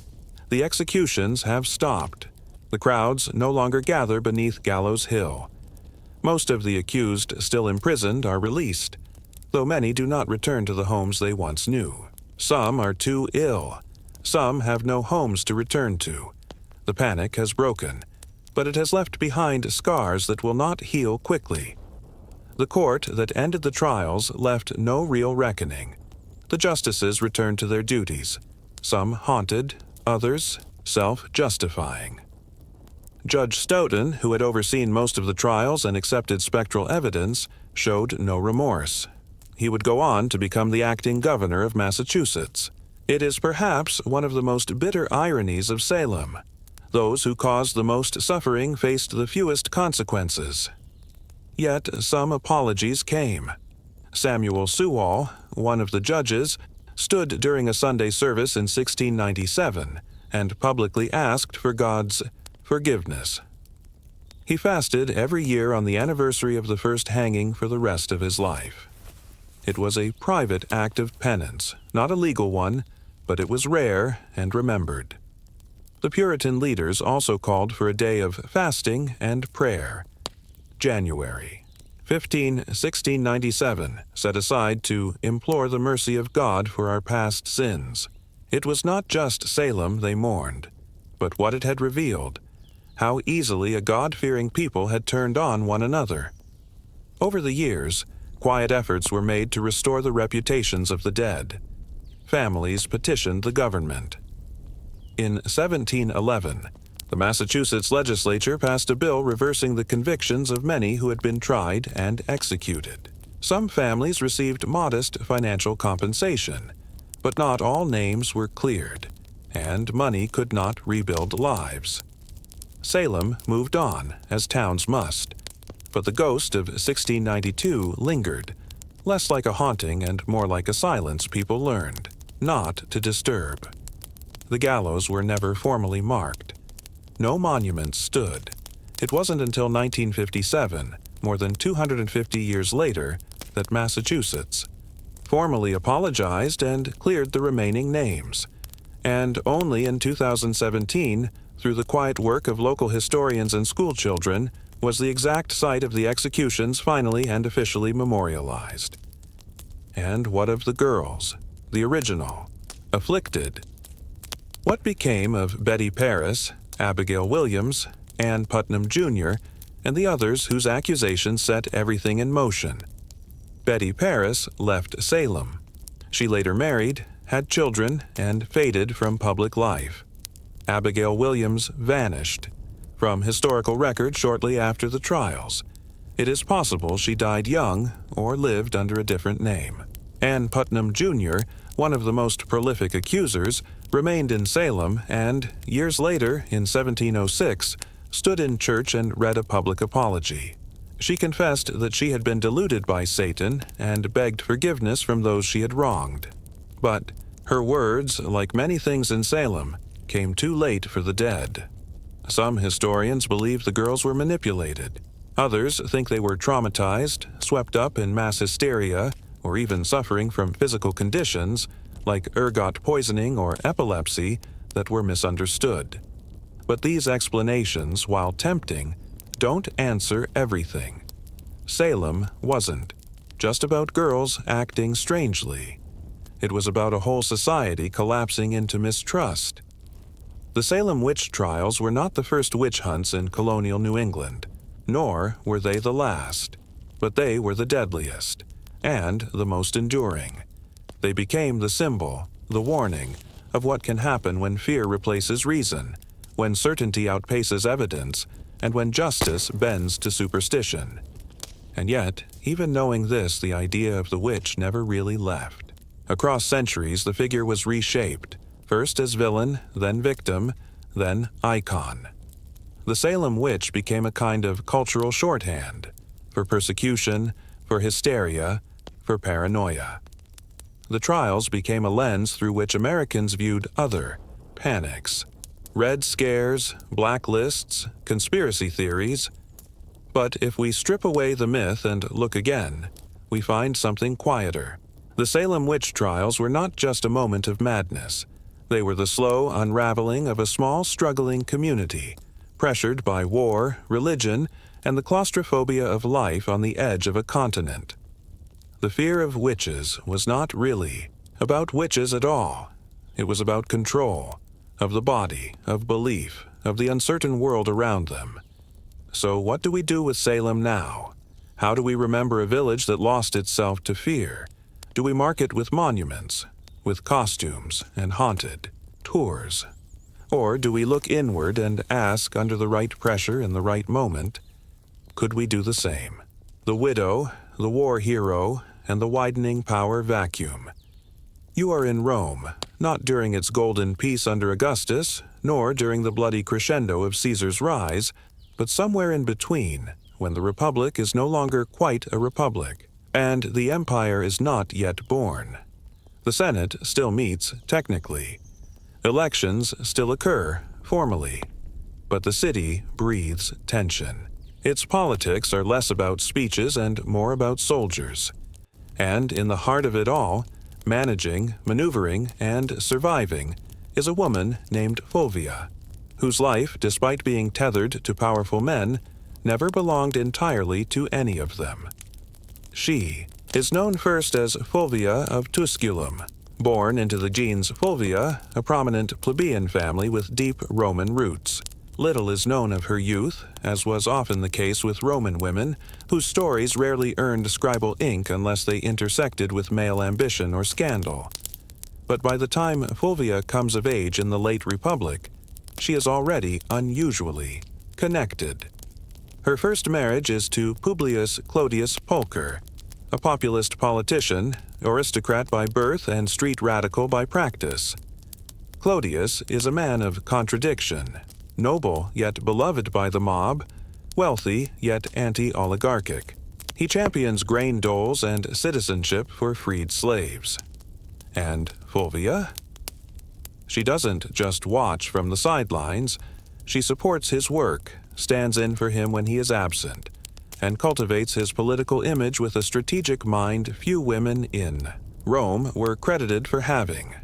The executions have stopped. The crowds no longer gather beneath Gallows Hill. Most of the accused still imprisoned are released, though many do not return to the homes they once knew. Some are too ill. Some have no homes to return to. The panic has broken, but it has left behind scars that will not heal quickly. The court that ended the trials left no real reckoning. The justices returned to their duties, some haunted, others self-justifying. Judge Stoughton, who had overseen most of the trials and accepted spectral evidence, showed no remorse. He would go on to become the acting governor of Massachusetts. It is perhaps one of the most bitter ironies of Salem. Those who caused the most suffering faced the fewest consequences. Yet some apologies came. Samuel Sewall, one of the judges, stood during a Sunday service in 1697 and publicly asked for God's forgiveness. He fasted every year on the anniversary of the first hanging for the rest of his life. It was a private act of penance, not a legal one, but it was rare and remembered. The Puritan leaders also called for a day of fasting and prayer. January 1697, set aside to implore the mercy of God for our past sins. It was not just Salem they mourned, but what it had revealed, how easily a God-fearing people had turned on one another. Over the years, quiet efforts were made to restore the reputations of the dead. Families petitioned the government. In 1711, the Massachusetts legislature passed a bill reversing the convictions of many who had been tried and executed. Some families received modest financial compensation, but not all names were cleared, and money could not rebuild lives. Salem moved on, as towns must, but the ghost of 1692 lingered, less like a haunting and more like a silence people learned not to disturb. The gallows were never formally marked. No monuments stood. It wasn't until 1957, more than 250 years later, that Massachusetts formally apologized and cleared the remaining names. And only in 2017, through the quiet work of local historians and schoolchildren, was the exact site of the executions finally and officially memorialized. And what of the girls, the original, afflicted? What became of Betty Paris, Abigail Williams, Ann Putnam Jr., and the others whose accusations set everything in motion? Betty Paris left Salem. She later married, had children, and faded from public life. Abigail Williams vanished from historical record shortly after the trials. It is possible she died young or lived under a different name. Ann Putnam Jr., one of the most prolific accusers, remained in Salem and, years later, in 1706, stood in church and read a public apology. She confessed that she had been deluded by Satan and begged forgiveness from those she had wronged. But her words, like many things in Salem, came too late for the dead. Some historians believe the girls were manipulated. Others think they were traumatized, swept up in mass hysteria, or even suffering from physical conditions, like ergot poisoning or epilepsy, that were misunderstood. But these explanations, while tempting, don't answer everything. Salem wasn't just about girls acting strangely. It was about a whole society collapsing into mistrust. The Salem witch trials were not the first witch hunts in colonial New England, nor were they the last, but they were the deadliest and the most enduring. They became the symbol, the warning, of what can happen when fear replaces reason, when certainty outpaces evidence, and when justice bends to superstition. And yet, even knowing this, the idea of the witch never really left. Across centuries, the figure was reshaped, first as villain, then victim, then icon. The Salem witch became a kind of cultural shorthand for persecution, for hysteria, for paranoia. The trials became a lens through which Americans viewed other panics, red scares, blacklists, conspiracy theories. But if we strip away the myth and look again, we find something quieter. The Salem witch trials were not just a moment of madness. They were the slow unraveling of a small, struggling community, pressured by war, religion, and the claustrophobia of life on the edge of a continent. The fear of witches was not really about witches at all. It was about control, of the body, of belief, of the uncertain world around them. So what do we do with Salem now? How do we remember a village that lost itself to fear? Do we mark it with monuments, with costumes and haunted tours? Or do we look inward and ask, under the right pressure in the right moment, could we do the same? The widow, the war hero, and the widening power vacuum. You are in Rome, not during its golden peace under Augustus, nor during the bloody crescendo of Caesar's rise, but somewhere in between, when the Republic is no longer quite a republic, and the Empire is not yet born. The Senate still meets, technically. Elections still occur, formally. But the city breathes tension. Its politics are less about speeches and more about soldiers. And in the heart of it all, managing, maneuvering, and surviving, is a woman named Fulvia, whose life, despite being tethered to powerful men, never belonged entirely to any of them. She is known first as Fulvia of Tusculum, born into the gens Fulvia, a prominent plebeian family with deep Roman roots. Little is known of her youth, as was often the case with Roman women, whose stories rarely earned scribal ink unless they intersected with male ambition or scandal. But by the time Fulvia comes of age in the late Republic, she is already unusually connected. Her first marriage is to Publius Clodius Pulcher, a populist politician, aristocrat by birth and street radical by practice. Clodius is a man of contradiction, noble yet beloved by the mob, wealthy yet anti-oligarchic. He champions grain doles and citizenship for freed slaves. And Fulvia? She doesn't just watch from the sidelines, she supports his work, stands in for him when he is absent, and cultivates his political image with a strategic mind few women in Rome were credited for having.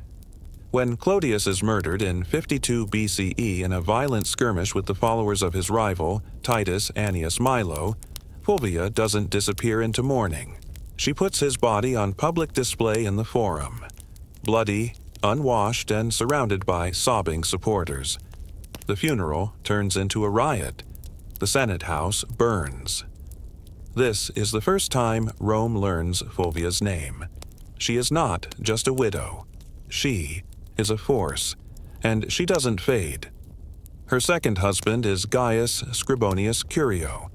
When Clodius is murdered in 52 BCE in a violent skirmish with the followers of his rival, Titus Annius Milo, Fulvia doesn't disappear into mourning. She puts his body on public display in the Forum, bloody, unwashed, and surrounded by sobbing supporters. The funeral turns into a riot. The Senate House burns. This is the first time Rome learns Fulvia's name. She is not just a widow. She is a force, and she doesn't fade. Her second husband is Gaius Scribonius Curio,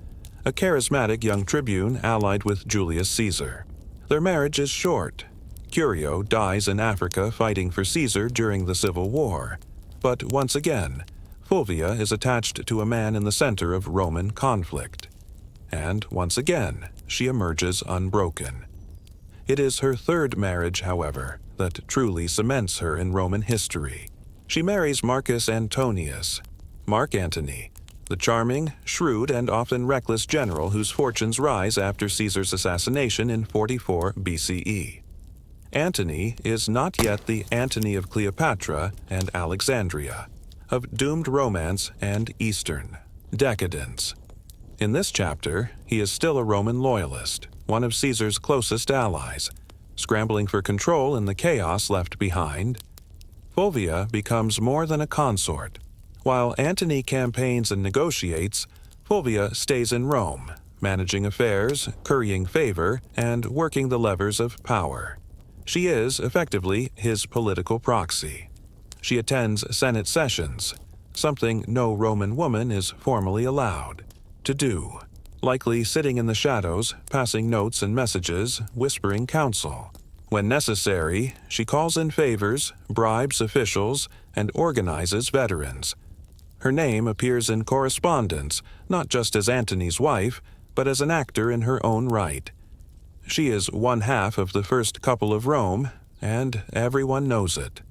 a charismatic young tribune allied with Julius Caesar. Their marriage is short. Curio dies in Africa fighting for Caesar during the Civil War. But once again, Fulvia is attached to a man in the center of Roman conflict. And once again, she emerges unbroken. It is her third marriage, however, that truly cements her in Roman history. She marries Marcus Antonius, Mark Antony, the charming, shrewd, and often reckless general whose fortunes rise after Caesar's assassination in 44 BCE. Antony is not yet the Antony of Cleopatra and Alexandria, of doomed romance and Eastern decadence. In this chapter, he is still a Roman loyalist, one of Caesar's closest allies, scrambling for control in the chaos left behind. Fulvia becomes more than a consort. While Antony campaigns and negotiates, Fulvia stays in Rome, managing affairs, currying favor, and working the levers of power. She is, effectively, his political proxy. She attends Senate sessions, something no Roman woman is formally allowed to do, likely sitting in the shadows, passing notes and messages, whispering counsel. When necessary, she calls in favors, bribes officials, and organizes veterans. Her name appears in correspondence, not just as Antony's wife, but as an actor in her own right. She is one half of the first couple of Rome, and everyone knows it.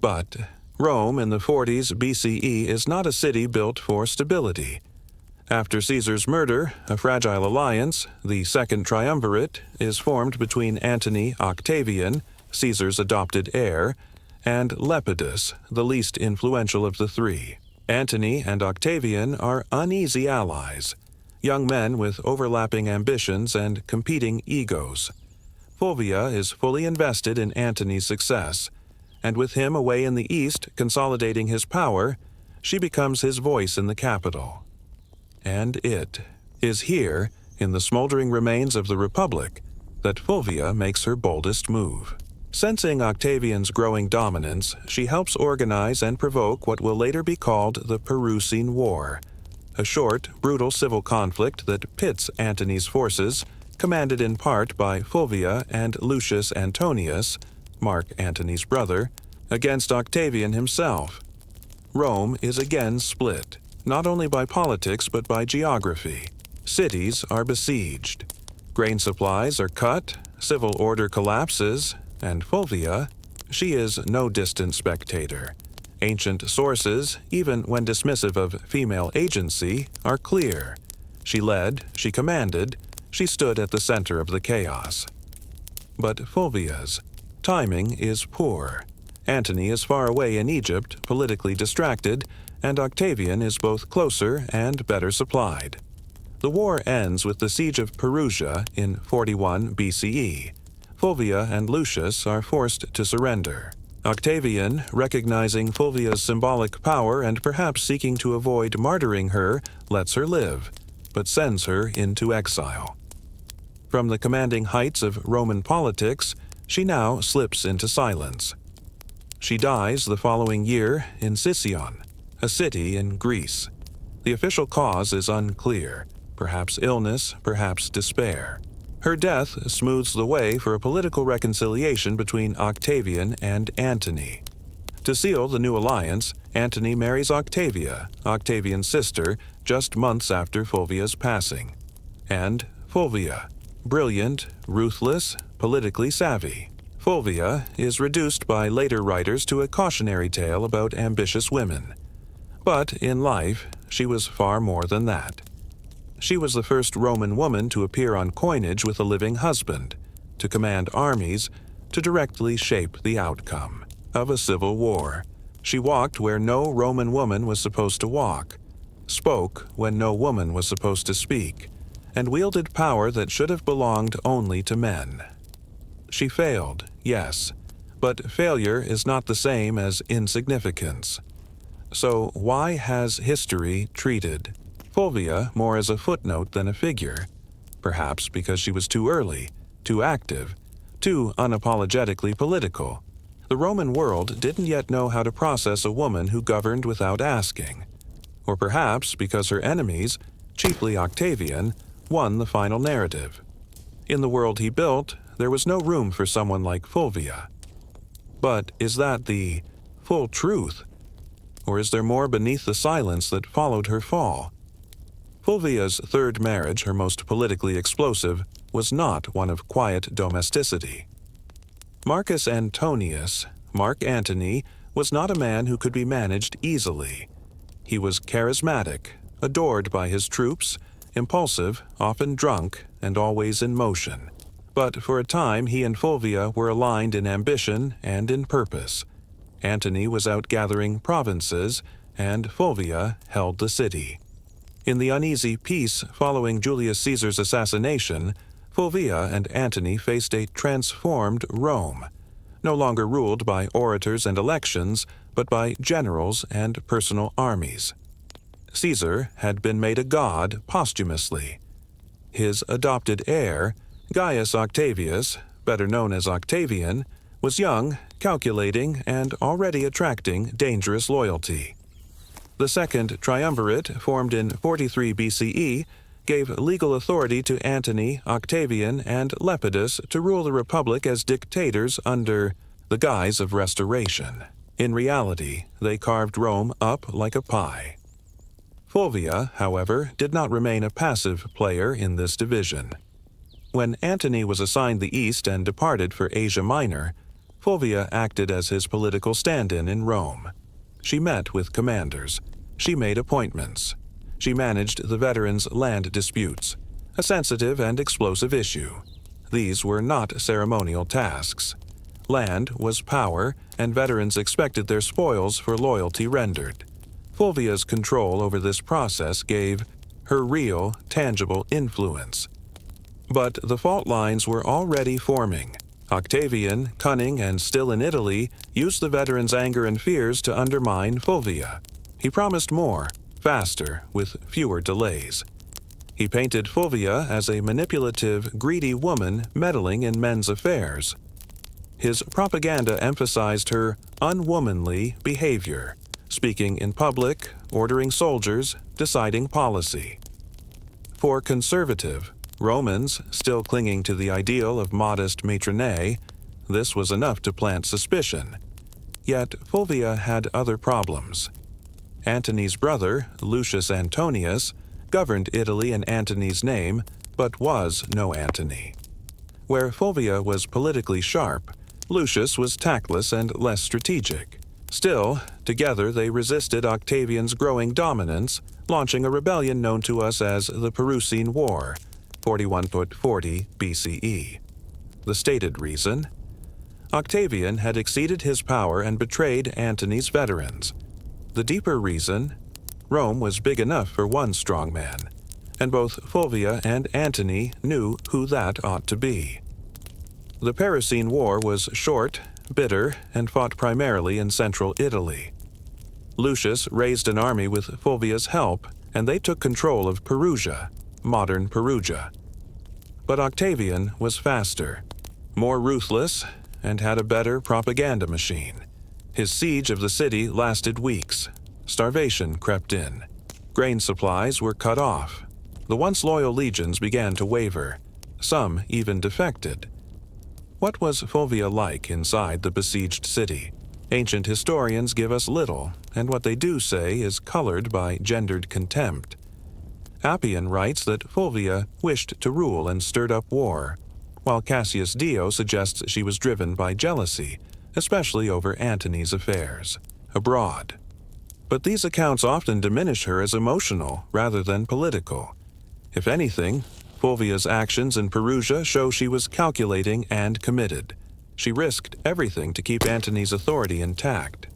But Rome in the 40s BCE is not a city built for stability. After Caesar's murder, a fragile alliance, the Second Triumvirate, is formed between Antony Octavian, Caesar's adopted heir, and Lepidus, the least influential of the three. Antony and Octavian are uneasy allies, young men with overlapping ambitions and competing egos. Fulvia is fully invested in Antony's success, and with him away in the east consolidating his power, she becomes his voice in the capital. And it is here, in the smoldering remains of the Republic, that Fulvia makes her boldest move. Sensing Octavian's growing dominance, she helps organize and provoke what will later be called the Perusine War, a short, brutal civil conflict that pits Antony's forces, commanded in part by Fulvia and Lucius Antonius, Mark Antony's brother, against Octavian himself. Rome is again split, not only by politics but by geography. Cities are besieged. Grain supplies are cut, civil order collapses, and Fulvia, she is no distant spectator. Ancient sources, even when dismissive of female agency, are clear. She led, she commanded, she stood at the center of the chaos. But Fulvia's timing is poor. Antony is far away in Egypt, politically distracted, and Octavian is both closer and better supplied. The war ends with the siege of Perugia in 41 BCE. Fulvia and Lucius are forced to surrender. Octavian, recognizing Fulvia's symbolic power and perhaps seeking to avoid martyring her, lets her live, but sends her into exile. From the commanding heights of Roman politics, she now slips into silence. She dies the following year in Sicyon, a city in Greece. The official cause is unclear, perhaps illness, perhaps despair. Her death smooths the way for a political reconciliation between Octavian and Antony. To seal the new alliance, Antony marries Octavia, Octavian's sister, just months after Fulvia's passing. And Fulvia, brilliant, ruthless, politically savvy. Fulvia is reduced by later writers to a cautionary tale about ambitious women. But in life, she was far more than that. She was the first Roman woman to appear on coinage with a living husband, to command armies, to directly shape the outcome of a civil war. She walked where no Roman woman was supposed to walk, spoke when no woman was supposed to speak, and wielded power that should have belonged only to men. She failed, yes, but failure is not the same as insignificance. So why has history treated Fulvia more as a footnote than a figure? Perhaps because she was too early, too active, too unapologetically political. The Roman world didn't yet know how to process a woman who governed without asking. Or perhaps because her enemies, chiefly Octavian, won the final narrative. In the world he built, there was no room for someone like Fulvia. But is that the full truth? Or is there more beneath the silence that followed her fall? Fulvia's third marriage, her most politically explosive, was not one of quiet domesticity. Marcus Antonius, Mark Antony, was not a man who could be managed easily. He was charismatic, adored by his troops, impulsive, often drunk, and always in motion. But for a time he and Fulvia were aligned in ambition and in purpose. Antony was out gathering provinces, and Fulvia held the city. In the uneasy peace following Julius Caesar's assassination, Fulvia and Antony faced a transformed Rome, no longer ruled by orators and elections, but by generals and personal armies. Caesar had been made a god posthumously. His adopted heir, Gaius Octavius, better known as Octavian, was young, calculating, and already attracting dangerous loyalty. The second triumvirate, formed in 43 BCE, gave legal authority to Antony, Octavian, and Lepidus to rule the Republic as dictators under the guise of restoration. In reality, they carved Rome up like a pie. Fulvia, however, did not remain a passive player in this division. When Antony was assigned the East and departed for Asia Minor, Fulvia acted as his political stand-in in Rome. She met with commanders. She made appointments. She managed the veterans' land disputes, a sensitive and explosive issue. These were not ceremonial tasks. Land was power, and veterans expected their spoils for loyalty rendered. Fulvia's control over this process gave her real, tangible influence. But the fault lines were already forming. Octavian, cunning and still in Italy, used the veterans' anger and fears to undermine Fulvia. He promised more, faster, with fewer delays. He painted Fulvia as a manipulative, greedy woman meddling in men's affairs. His propaganda emphasized her unwomanly behavior, speaking in public, ordering soldiers, deciding policy. For conservative Romans, still clinging to the ideal of modest matronae, this was enough to plant suspicion. Yet Fulvia had other problems. Antony's brother, Lucius Antonius, governed Italy in Antony's name, but was no Antony. Where Fulvia was politically sharp, Lucius was tactless and less strategic. Still, together they resisted Octavian's growing dominance, launching a rebellion known to us as the Perusian War, 41–40 BCE. The stated reason? Octavian had exceeded his power and betrayed Antony's veterans. The deeper reason? Rome was big enough for one strong man, and both Fulvia and Antony knew who that ought to be. The Perusian War was short, bitter, and fought primarily in central Italy. Lucius raised an army with Fulvia's help, and they took control of Perugia, modern Perugia. But Octavian was faster, more ruthless, and had a better propaganda machine. His siege of the city lasted weeks. Starvation crept in. Grain supplies were cut off. The once loyal legions began to waver. Some even defected. What was Fulvia like inside the besieged city? Ancient historians give us little, and what they do say is colored by gendered contempt. Appian writes that Fulvia wished to rule and stirred up war, while Cassius Dio suggests she was driven by jealousy, especially over Antony's affairs abroad. But these accounts often diminish her as emotional rather than political. If anything, Fulvia's actions in Perugia show she was calculating and committed. She risked everything to keep Antony's authority intact.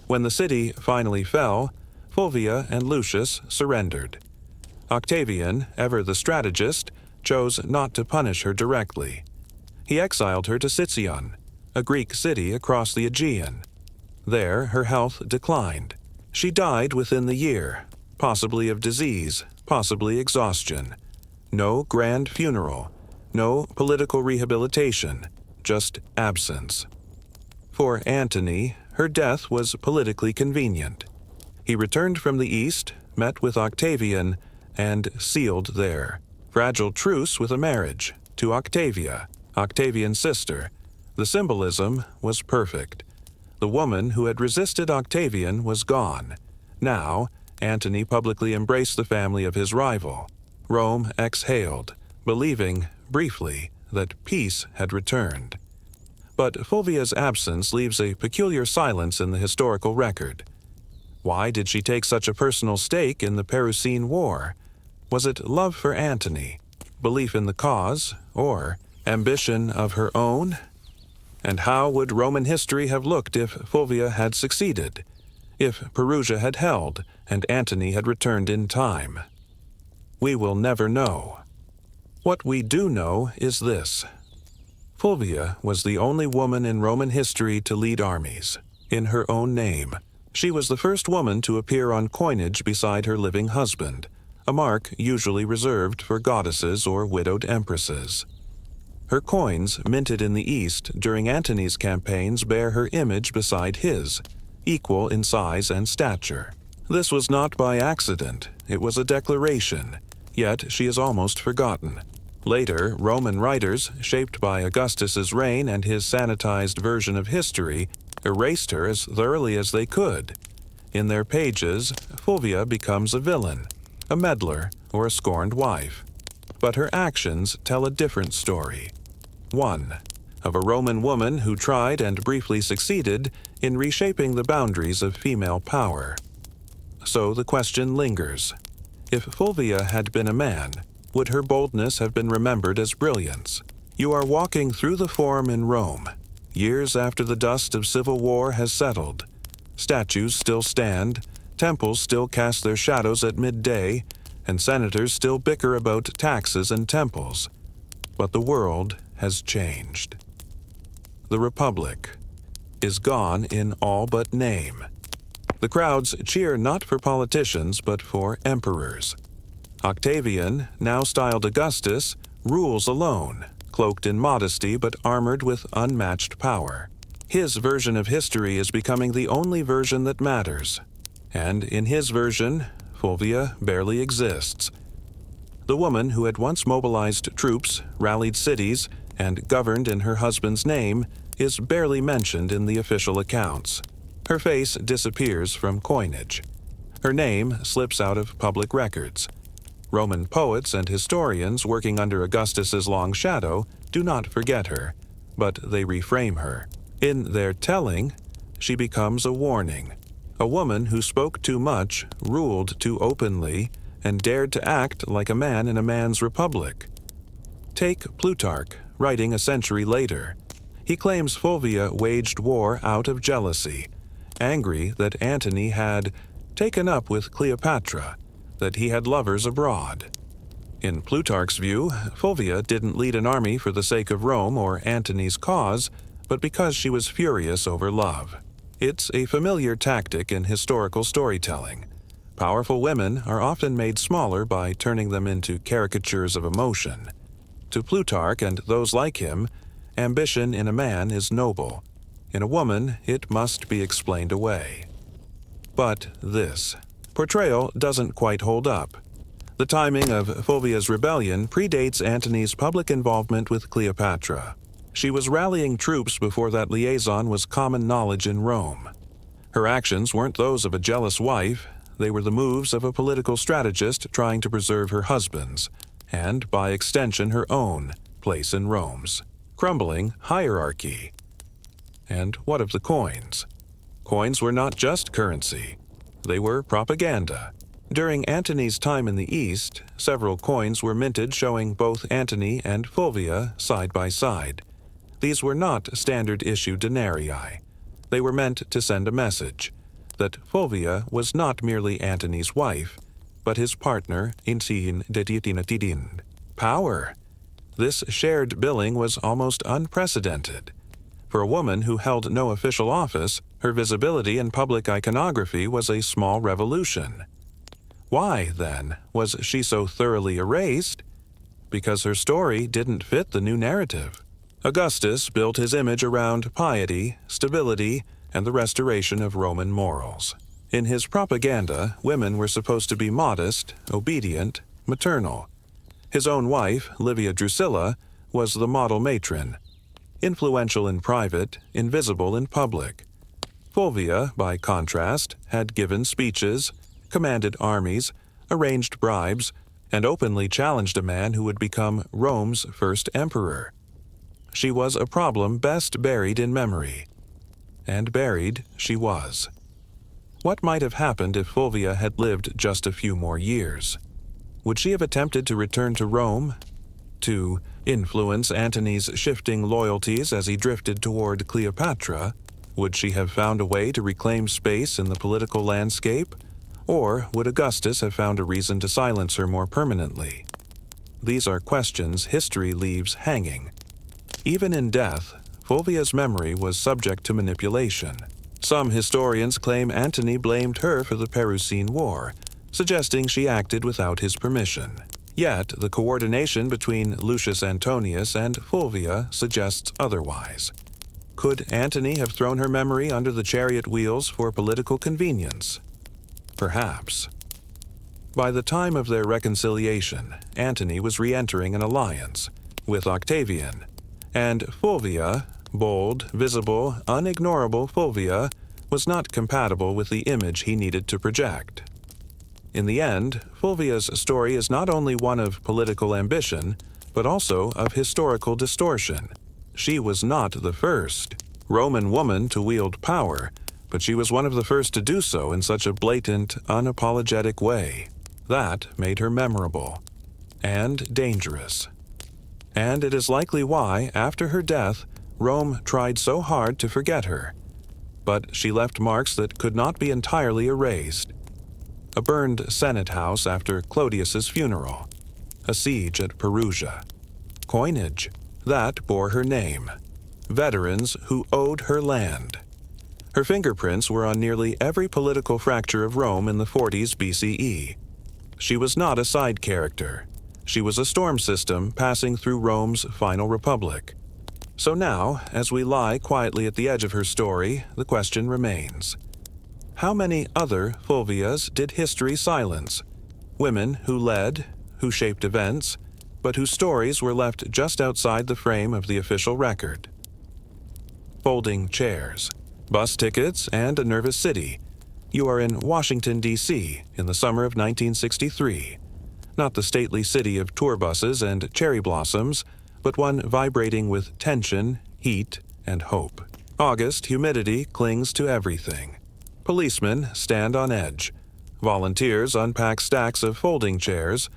When the city finally fell, Fulvia and Lucius surrendered. Octavian, ever the strategist, chose not to punish her directly. He exiled her to Sicyon, a Greek city across the Aegean. There, her health declined. She died within the year, possibly of disease, possibly exhaustion. No grand funeral, no political rehabilitation, just absence. For Antony, her death was politically convenient. He returned from the east, met with Octavian, and sealed their fragile truce with a marriage to Octavia, Octavian's sister. The symbolism was perfect. The woman who had resisted Octavian was gone. Now, Antony publicly embraced the family of his rival. Rome exhaled, believing, briefly, that peace had returned. But Fulvia's absence leaves a peculiar silence in the historical record. Why did she take such a personal stake in the Perusine War? Was it love for Antony, belief in the cause, or ambition of her own? And how would Roman history have looked if Fulvia had succeeded? If Perugia had held and Antony had returned in time? We will never know. What we do know is this. Fulvia was the only woman in Roman history to lead armies, in her own name. She was the first woman to appear on coinage beside her living husband, a mark usually reserved for goddesses or widowed empresses. Her coins, minted in the East during Antony's campaigns, bear her image beside his, equal in size and stature. This was not by accident, it was a declaration, yet she is almost forgotten. Later, Roman writers, shaped by Augustus's reign and his sanitized version of history, erased her as thoroughly as they could. In their pages, Fulvia becomes a villain, a meddler, or a scorned wife. But her actions tell a different story. One, of a Roman woman who tried and briefly succeeded in reshaping the boundaries of female power. So the question lingers. If Fulvia had been a man, would her boldness have been remembered as brilliance? You are walking through the Forum in Rome, years after the dust of civil war has settled. Statues still stand, temples still cast their shadows at midday, and senators still bicker about taxes and temples. But the world has changed. The Republic is gone in all but name. The crowds cheer not for politicians but for emperors. Octavian, now styled Augustus, rules alone, cloaked in modesty but armored with unmatched power. His version of history is becoming the only version that matters. And in his version, Fulvia barely exists. The woman who had once mobilized troops, rallied cities, and governed in her husband's name is barely mentioned in the official accounts. Her face disappears from coinage. Her name slips out of public records. Roman poets and historians working under Augustus's long shadow do not forget her, but they reframe her. In their telling, she becomes a warning. A woman who spoke too much, ruled too openly, and dared to act like a man in a man's republic. Take Plutarch, writing a century later. He claims Fulvia waged war out of jealousy, angry that Antony had taken up with Cleopatra, that he had lovers abroad. In Plutarch's view, Fulvia didn't lead an army for the sake of Rome or Antony's cause, but because she was furious over love. It's a familiar tactic in historical storytelling. Powerful women are often made smaller by turning them into caricatures of emotion. To Plutarch and those like him, ambition in a man is noble. In a woman, it must be explained away. But this portrayal doesn't quite hold up. The timing of Fulvia's rebellion predates Antony's public involvement with Cleopatra. She was rallying troops before that liaison was common knowledge in Rome. Her actions weren't those of a jealous wife, they were the moves of a political strategist trying to preserve her husband's, and by extension her own, place in Rome's crumbling hierarchy. And what of the coins? Coins were not just currency. They were propaganda. During Antony's time in the East, several coins were minted showing both Antony and Fulvia side by side. These were not standard-issue denarii. They were meant to send a message that Fulvia was not merely Antony's wife, but his partner in sin deditinatidin. Power! This shared billing was almost unprecedented. For a woman who held no official office, her visibility in public iconography was a small revolution. Why, then, was she so thoroughly erased? Because her story didn't fit the new narrative. Augustus built his image around piety, stability, and the restoration of Roman morals. In his propaganda, women were supposed to be modest, obedient, maternal. His own wife, Livia Drusilla, was the model matron, influential in private, invisible in public. Fulvia, by contrast, had given speeches, commanded armies, arranged bribes, and openly challenged a man who would become Rome's first emperor. She was a problem best buried in memory. And buried she was. What might have happened if Fulvia had lived just a few more years? Would she have attempted to return to Rome? To influence Antony's shifting loyalties as he drifted toward Cleopatra? Would she have found a way to reclaim space in the political landscape? Or would Augustus have found a reason to silence her more permanently? These are questions history leaves hanging. Even in death, Fulvia's memory was subject to manipulation. Some historians claim Antony blamed her for the Perusine War, suggesting she acted without his permission. Yet, the coordination between Lucius Antonius and Fulvia suggests otherwise. Could Antony have thrown her memory under the chariot wheels for political convenience? Perhaps. By the time of their reconciliation, Antony was re-entering an alliance with Octavian, and Fulvia, bold, visible, unignorable Fulvia, was not compatible with the image he needed to project. In the end, Fulvia's story is not only one of political ambition, but also of historical distortion. She was not the first Roman woman to wield power, but she was one of the first to do so in such a blatant, unapologetic way. That made her memorable and dangerous. And it is likely why, after her death, Rome tried so hard to forget her. But she left marks that could not be entirely erased. A burned Senate house after Clodius's funeral. A siege at Perugia. Coinage that bore her name. Veterans who owed her land. Her fingerprints were on nearly every political fracture of Rome in the 40s BCE. She was not a side character. She was a storm system passing through Rome's final republic. So now, as we lie quietly at the edge of her story, the question remains. How many other Fulvias did history silence? Women who led, who shaped events, but whose stories were left just outside the frame of the official record. Folding chairs, bus tickets, and a nervous city. You are in Washington, D.C., in the summer of 1963. Not the stately city of tour buses and cherry blossoms, but one vibrating with tension, heat, and hope. August humidity clings to everything. Policemen stand on edge. Volunteers unpack stacks of folding chairs.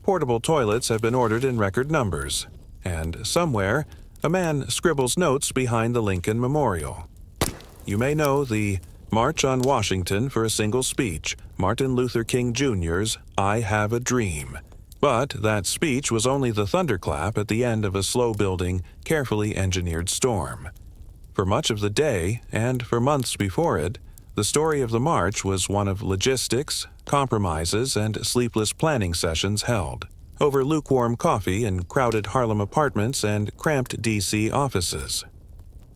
Portable toilets have been ordered in record numbers. And somewhere, a man scribbles notes behind the Lincoln Memorial. You may know the March on Washington for a Single Speech, Martin Luther King Jr.'s I Have a Dream. But that speech was only the thunderclap at the end of a slow-building, carefully engineered storm. For much of the day, and for months before it, the story of the march was one of logistics, compromises, and sleepless planning sessions held over lukewarm coffee in crowded Harlem apartments and cramped D.C. offices.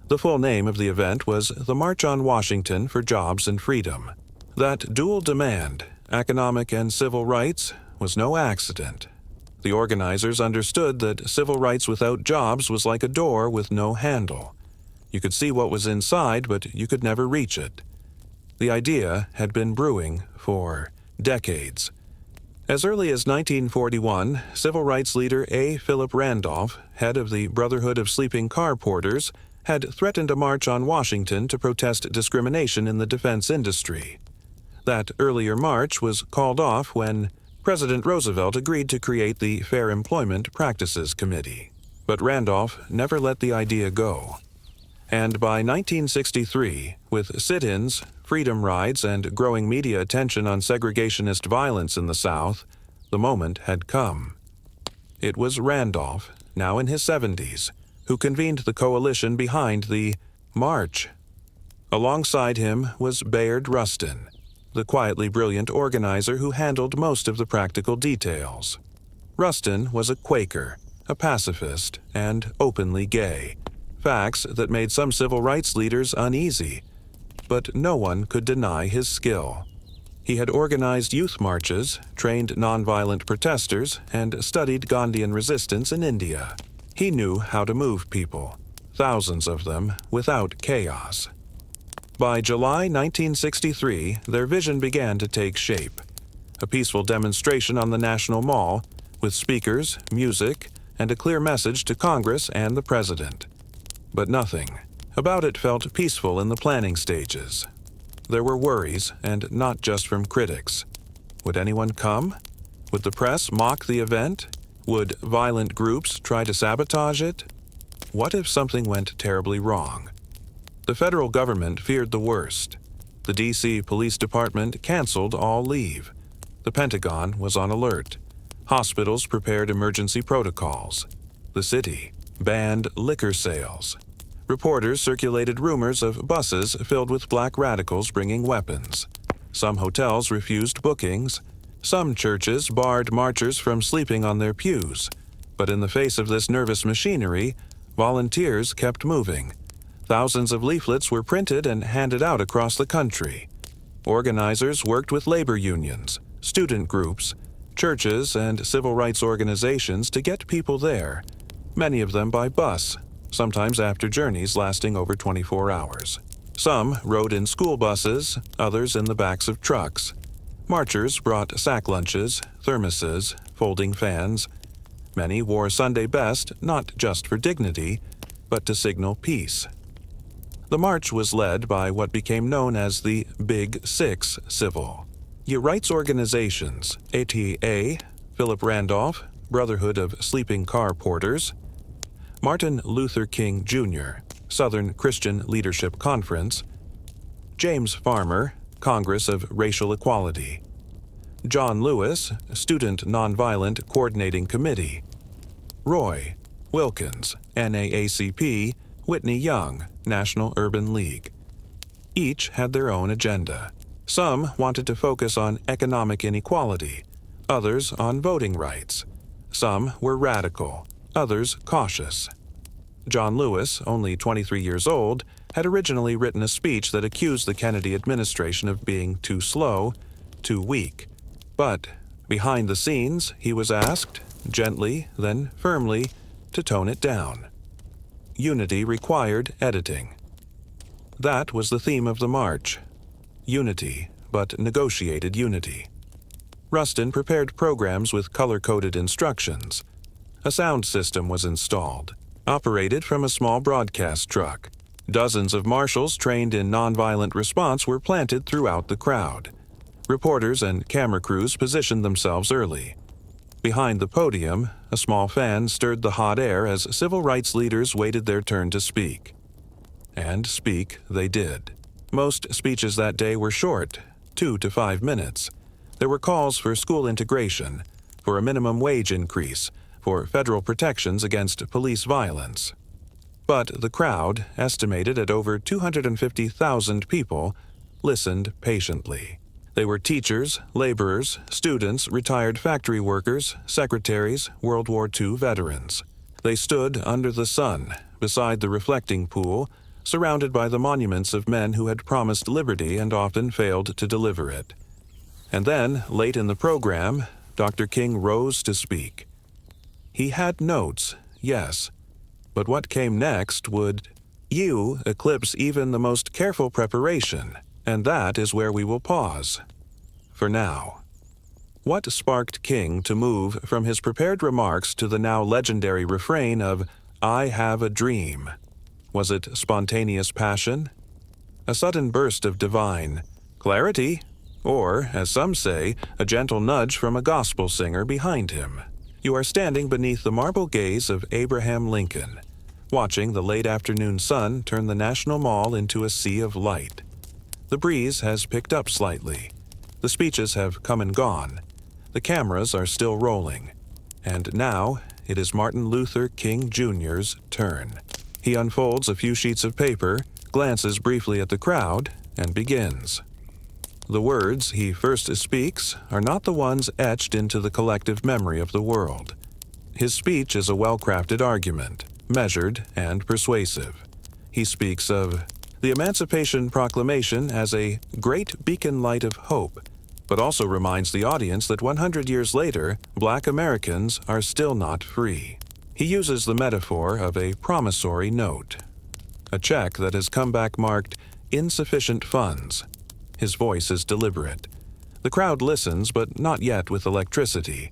The full name of the event was the March on Washington for Jobs and Freedom. That dual demand, economic and civil rights, was no accident. The organizers understood that civil rights without jobs was like a door with no handle. You could see what was inside, but you could never reach it. The idea had been brewing for decades. As early as 1941, civil rights leader A. Philip Randolph, head of the Brotherhood of Sleeping Car Porters, had threatened a march on Washington to protest discrimination in the defense industry. That earlier march was called off when President Roosevelt agreed to create the Fair Employment Practices Committee. But Randolph never let the idea go. And by 1963, with sit-ins, freedom rides, and growing media attention on segregationist violence in the South, the moment had come. It was Randolph, now in his 70s, who convened the coalition behind the march. Alongside him was Bayard Rustin, the quietly brilliant organizer who handled most of the practical details. Rustin was a Quaker, a pacifist, and openly gay, facts that made some civil rights leaders uneasy, but no one could deny his skill. He had organized youth marches, trained nonviolent protesters, and studied Gandhian resistance in India. He knew how to move people, thousands of them, without chaos. By July 1963, their vision began to take shape. A peaceful demonstration on the National Mall, with speakers, music, and a clear message to Congress and the President. But nothing about it felt peaceful in the planning stages. There were worries, and not just from critics. Would anyone come? Would the press mock the event? Would violent groups try to sabotage it? What if something went terribly wrong? The federal government feared the worst. The D.C. Police Department canceled all leave. The Pentagon was on alert. Hospitals prepared emergency protocols. The city banned liquor sales. Reporters circulated rumors of buses filled with black radicals bringing weapons. Some hotels refused bookings. Some churches barred marchers from sleeping on their pews. But in the face of this nervous machinery, volunteers kept moving. Thousands of leaflets were printed and handed out across the country. Organizers worked with labor unions, student groups, churches, and civil rights organizations to get people there, many of them by bus, sometimes after journeys lasting over 24 hours. Some rode in school buses, others in the backs of trucks. Marchers brought sack lunches, thermoses, folding fans. Many wore Sunday best not just for dignity, but to signal peace. The march was led by what became known as the Big Six civil rights organizations, ATA, Philip Randolph, Brotherhood of Sleeping Car Porters, Martin Luther King Jr., Southern Christian Leadership Conference, James Farmer, Congress of Racial Equality, John Lewis, Student Nonviolent Coordinating Committee, Roy Wilkins, NAACP, Whitney Young, National Urban League. Each had their own agenda. Some wanted to focus on economic inequality, others on voting rights. Some were radical, others cautious. John Lewis, only 23 years old, had originally written a speech that accused the Kennedy administration of being too slow, too weak. But behind the scenes, he was asked, gently, then firmly, to tone it down. Unity required editing. That was the theme of the march. Unity, but negotiated unity. Rustin prepared programs with color-coded instructions. A sound system was installed, operated from a small broadcast truck. Dozens of marshals trained in nonviolent response were planted throughout the crowd. Reporters and camera crews positioned themselves early. Behind the podium, a small fan stirred the hot air as civil rights leaders waited their turn to speak. And speak they did. Most speeches that day were short, 2 to 5 minutes. There were calls for school integration, for a minimum wage increase, for federal protections against police violence. But the crowd, estimated at over 250,000 people, listened patiently. They were teachers, laborers, students, retired factory workers, secretaries, World War II veterans. They stood under the sun, beside the reflecting pool, surrounded by the monuments of men who had promised liberty and often failed to deliver it. And then, late in the program, Dr. King rose to speak. He had notes, yes, but what came next would eclipse even the most careful preparation, and that is where we will pause. For now. What sparked King to move from his prepared remarks to the now legendary refrain of, "I have a dream"? Was it spontaneous passion? A sudden burst of divine clarity? Or, as some say, a gentle nudge from a gospel singer behind him? You are standing beneath the marble gaze of Abraham Lincoln, watching the late afternoon sun turn the National Mall into a sea of light. The breeze has picked up slightly. The speeches have come and gone. The cameras are still rolling. And now it is Martin Luther King Jr.'s turn. He unfolds a few sheets of paper, glances briefly at the crowd, and begins. The words he first speaks are not the ones etched into the collective memory of the world. His speech is a well-crafted argument, measured and persuasive. He speaks of the Emancipation Proclamation as a great beacon light of hope, but also reminds the audience that 100 years later, Black Americans are still not free. He uses the metaphor of a promissory note, a check that has come back marked insufficient funds. His voice is deliberate. The crowd listens, but not yet with electricity.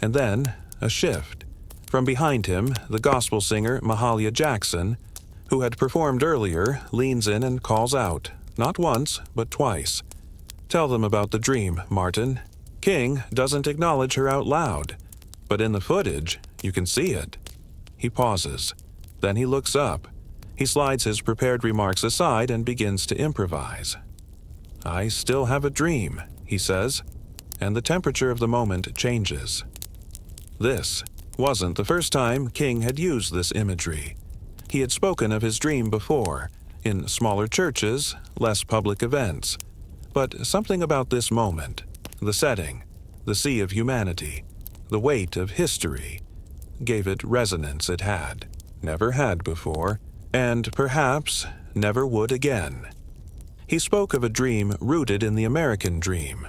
And then, a shift. From behind him, the gospel singer Mahalia Jackson, who had performed earlier, leans in and calls out, not once, but twice. "Tell them about the dream, Martin." King doesn't acknowledge her out loud, but in the footage, you can see it. He pauses. Then he looks up. He slides his prepared remarks aside and begins to improvise. "I still have a dream," he says, and the temperature of the moment changes. This wasn't the first time King had used this imagery. He had spoken of his dream before, in smaller churches, less public events. But something about this moment, the setting, the sea of humanity, the weight of history, gave it resonance it never had before, and perhaps never would again. He spoke of a dream rooted in the American dream,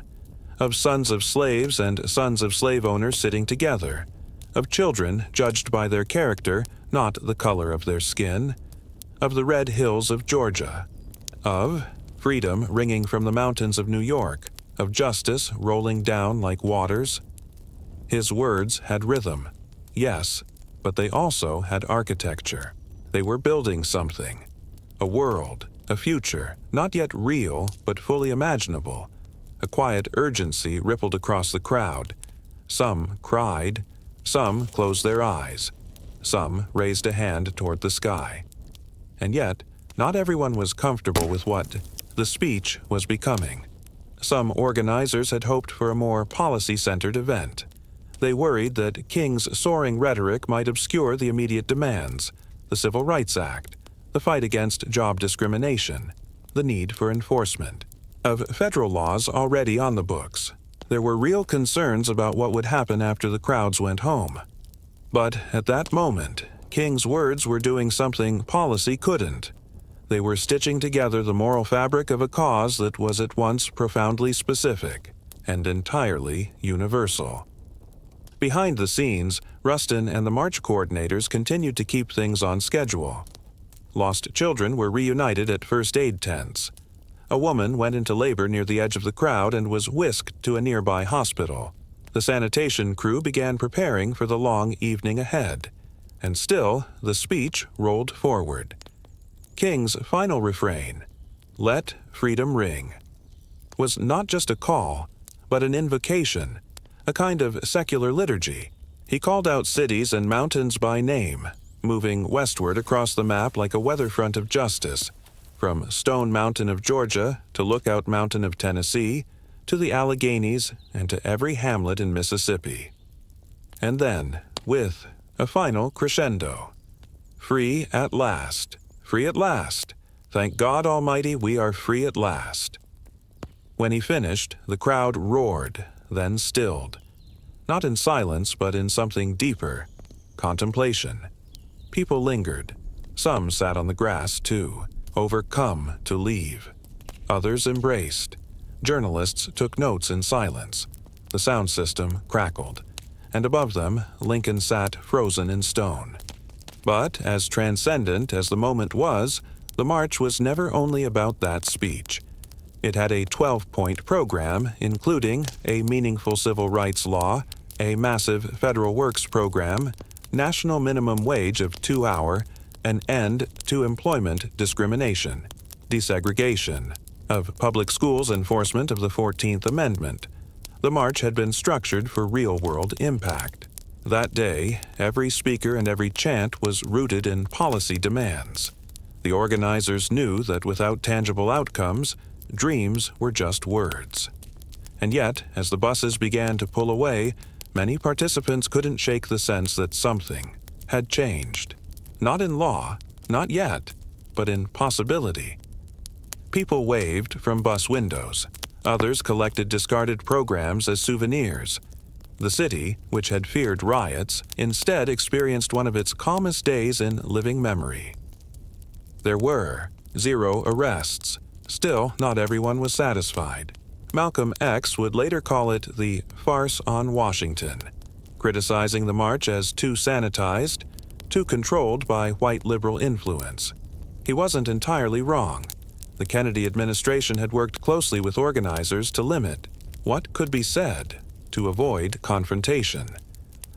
of sons of slaves and sons of slave owners sitting together, of children judged by their character, not the color of their skin, of the red hills of Georgia, of freedom ringing from the mountains of New York, of justice rolling down like waters. His words had rhythm, yes, but they also had architecture. They were building something, a world, a future, not yet real, but fully imaginable. A quiet urgency rippled across the crowd. Some cried, some closed their eyes, some raised a hand toward the sky. And yet, not everyone was comfortable with what the speech was becoming. Some organizers had hoped for a more policy-centered event. They worried that King's soaring rhetoric might obscure the immediate demands, the Civil Rights Act, the fight against job discrimination, the need for enforcement of federal laws already on the books. There were real concerns about what would happen after the crowds went home. But at that moment, King's words were doing something policy couldn't. They were stitching together the moral fabric of a cause that was at once profoundly specific and entirely universal. Behind the scenes, Rustin and the march coordinators continued to keep things on schedule. Lost children were reunited at first aid tents. A woman went into labor near the edge of the crowd and was whisked to a nearby hospital. The sanitation crew began preparing for the long evening ahead. And still, the speech rolled forward. King's final refrain, "Let freedom ring," was not just a call, but an invocation, a kind of secular liturgy. He called out cities and mountains by name, moving westward across the map like a weather front of justice, from Stone Mountain of Georgia to Lookout Mountain of Tennessee, to the Alleghenies and to every hamlet in Mississippi. And then, with a final crescendo, Free at last. Free at last. Thank God Almighty, we are free at last. When he finished, the crowd roared, then stilled. Not in silence, but in something deeper. Contemplation. People lingered. Some sat on the grass, too, overcome to leave. Others embraced. Journalists took notes in silence. The sound system crackled. And above them, Lincoln sat frozen in stone. But as transcendent as the moment was, the march was never only about that speech. It had a 12-point program, including a meaningful civil rights law, a massive federal works program, national minimum wage of $2, an end to employment discrimination, desegregation, of public schools enforcement of the 14th Amendment. The march had been structured for real-world impact. That day, every speaker and every chant was rooted in policy demands. The organizers knew that without tangible outcomes, dreams were just words. And yet, as the buses began to pull away, many participants couldn't shake the sense that something had changed. Not in law, not yet, but in possibility. People waved from bus windows. Others collected discarded programs as souvenirs. The city, which had feared riots, instead experienced one of its calmest days in living memory. There were 0 arrests. Still, not everyone was satisfied. Malcolm X would later call it the farce on Washington, criticizing the march as too sanitized, too controlled by white liberal influence. He wasn't entirely wrong. The Kennedy administration had worked closely with organizers to limit what could be said to avoid confrontation.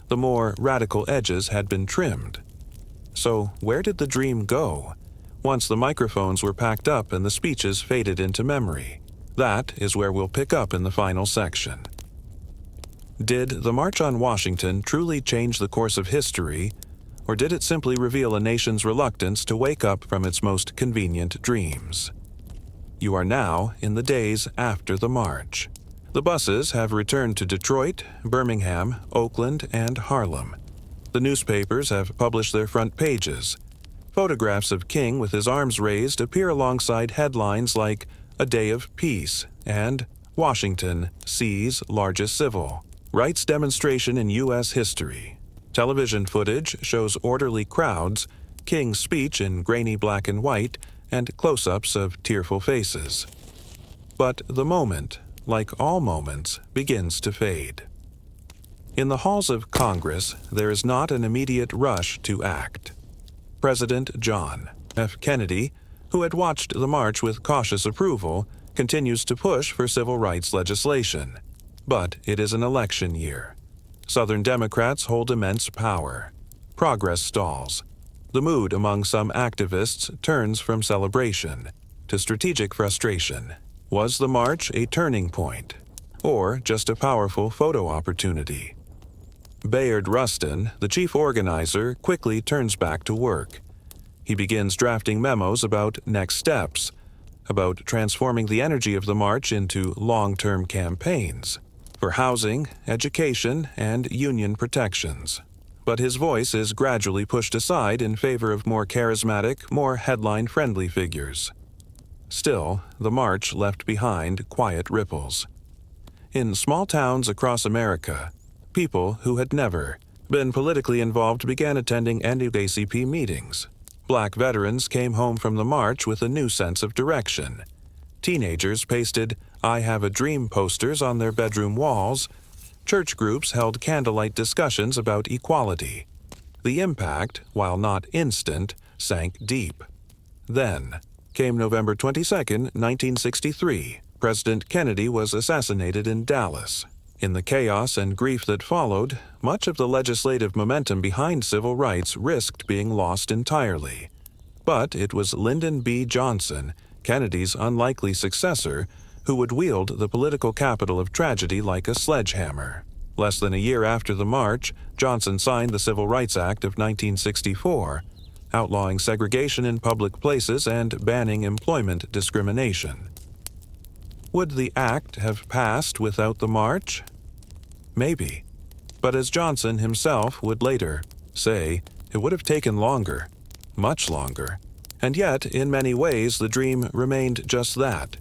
The more radical edges had been trimmed. So where did the dream go once the microphones were packed up and the speeches faded into memory? That is where we'll pick up in the final section. Did the March on Washington truly change the course of history, or did it simply reveal a nation's reluctance to wake up from its most convenient dreams? You are now in the days after the march. The buses have returned to Detroit, Birmingham, Oakland, and Harlem. The newspapers have published their front pages. Photographs of King with his arms raised appear alongside headlines like "A Day of Peace" and "Washington Sees Largest Civil Rights Demonstration in U.S. History." Television footage shows orderly crowds, King's speech in grainy black and white, and close-ups of tearful faces. But the moment, like all moments, begins to fade. In the halls of Congress, there is not an immediate rush to act. President John F. Kennedy, who had watched the march with cautious approval, continues to push for civil rights legislation. But it is an election year. Southern Democrats hold immense power. Progress stalls. The mood among some activists turns from celebration to strategic frustration. Was the march a turning point, or just a powerful photo opportunity? Bayard Rustin, the chief organizer, quickly turns back to work. He begins drafting memos about next steps, about transforming the energy of the march into long-term campaigns for housing, education, and union protections. But his voice is gradually pushed aside in favor of more charismatic, more headline-friendly figures. Still, the march left behind quiet ripples. In small towns across America, people who had never been politically involved began attending NAACP meetings. Black veterans came home from the march with a new sense of direction. Teenagers pasted "I Have a Dream" posters on their bedroom walls. Church groups held candlelight discussions about equality. The impact, while not instant, sank deep. Then came November 22, 1963. President Kennedy was assassinated in Dallas. In the chaos and grief that followed, much of the legislative momentum behind civil rights risked being lost entirely. But it was Lyndon B. Johnson, Kennedy's unlikely successor, who would wield the political capital of tragedy like a sledgehammer. Less than a year after the march, Johnson signed the Civil Rights Act of 1964, outlawing segregation in public places and banning employment discrimination. Would the act have passed without the march? Maybe. But as Johnson himself would later say, it would have taken longer. much longer. And yet, in many ways, the dream remained just that,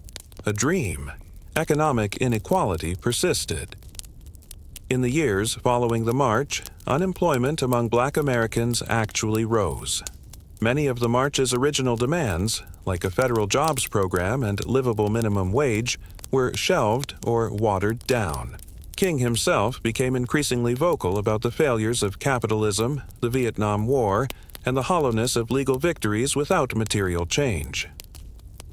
a dream. Economic inequality persisted. In the years following the march, unemployment among Black Americans actually rose. Many of the march's original demands, like a federal jobs program and livable minimum wage, were shelved or watered down. King himself became increasingly vocal about the failures of capitalism, the Vietnam War, and the hollowness of legal victories without material change.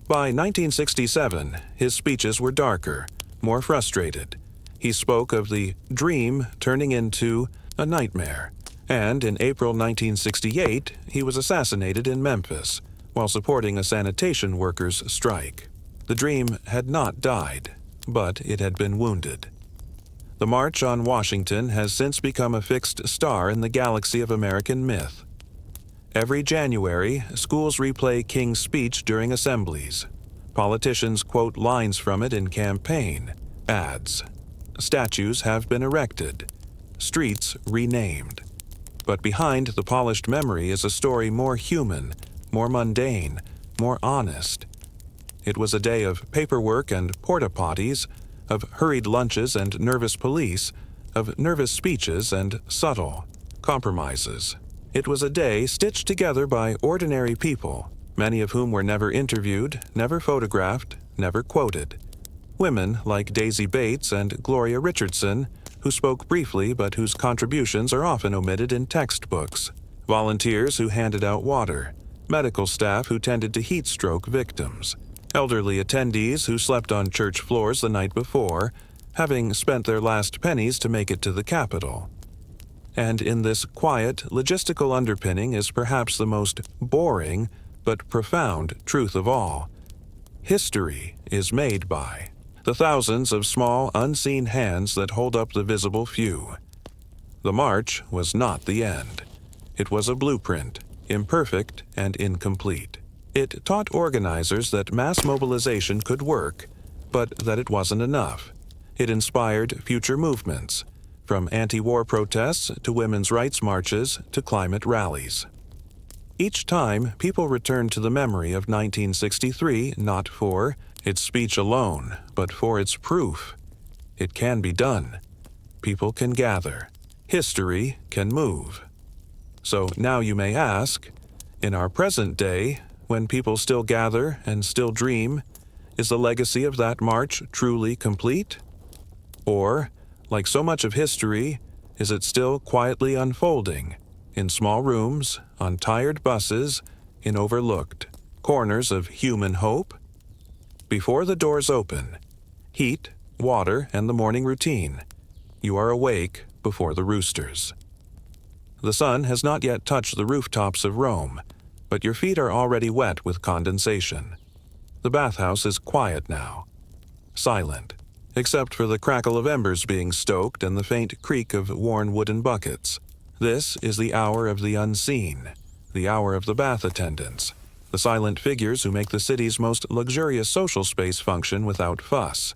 By 1967, his speeches were darker, more frustrated. He spoke of the dream turning into a nightmare, and in April 1968, he was assassinated in Memphis while supporting a sanitation workers' strike. The dream had not died, but it had been wounded. The March on Washington has since become a fixed star in the galaxy of American myth. Every January, schools replay King's speech during assemblies. Politicians quote lines from it in campaign ads. Statues have been erected, streets renamed. But behind the polished memory is a story more human, more mundane, more honest. It was a day of paperwork and porta-potties, of hurried lunches and nervous police, of nervous speeches and subtle compromises. It was a day stitched together by ordinary people, many of whom were never interviewed, never photographed, never quoted. Women like Daisy Bates and Gloria Richardson, who spoke briefly but whose contributions are often omitted in textbooks. Volunteers who handed out water. Medical staff who tended to heat stroke victims. Elderly attendees who slept on church floors the night before, having spent their last pennies to make it to the Capitol. And in this quiet, logistical underpinning is perhaps the most boring but profound truth of all. History is made by the thousands of small, unseen hands that hold up the visible few. The march was not the end. It was a blueprint, imperfect and incomplete. It taught organizers that mass mobilization could work, but that it wasn't enough. It inspired future movements, from anti-war protests to women's rights marches to climate rallies. Each time, people returned to the memory of 1963 not for its speech alone, but for its proof. It can be done. People can gather. History can move. So now you may ask, in our present day, when people still gather and still dream, is the legacy of that march truly complete? Or, like so much of history, is it still quietly unfolding, in small rooms, on tired buses, in overlooked corners of human hope? Before the doors open, heat, water, and the morning routine, you are awake before the roosters. The sun has not yet touched the rooftops of Rome, but your feet are already wet with condensation. The bathhouse is quiet now, silent, except for the crackle of embers being stoked and the faint creak of worn wooden buckets. This is the hour of the unseen, the hour of the bath attendants, the silent figures who make the city's most luxurious social space function without fuss.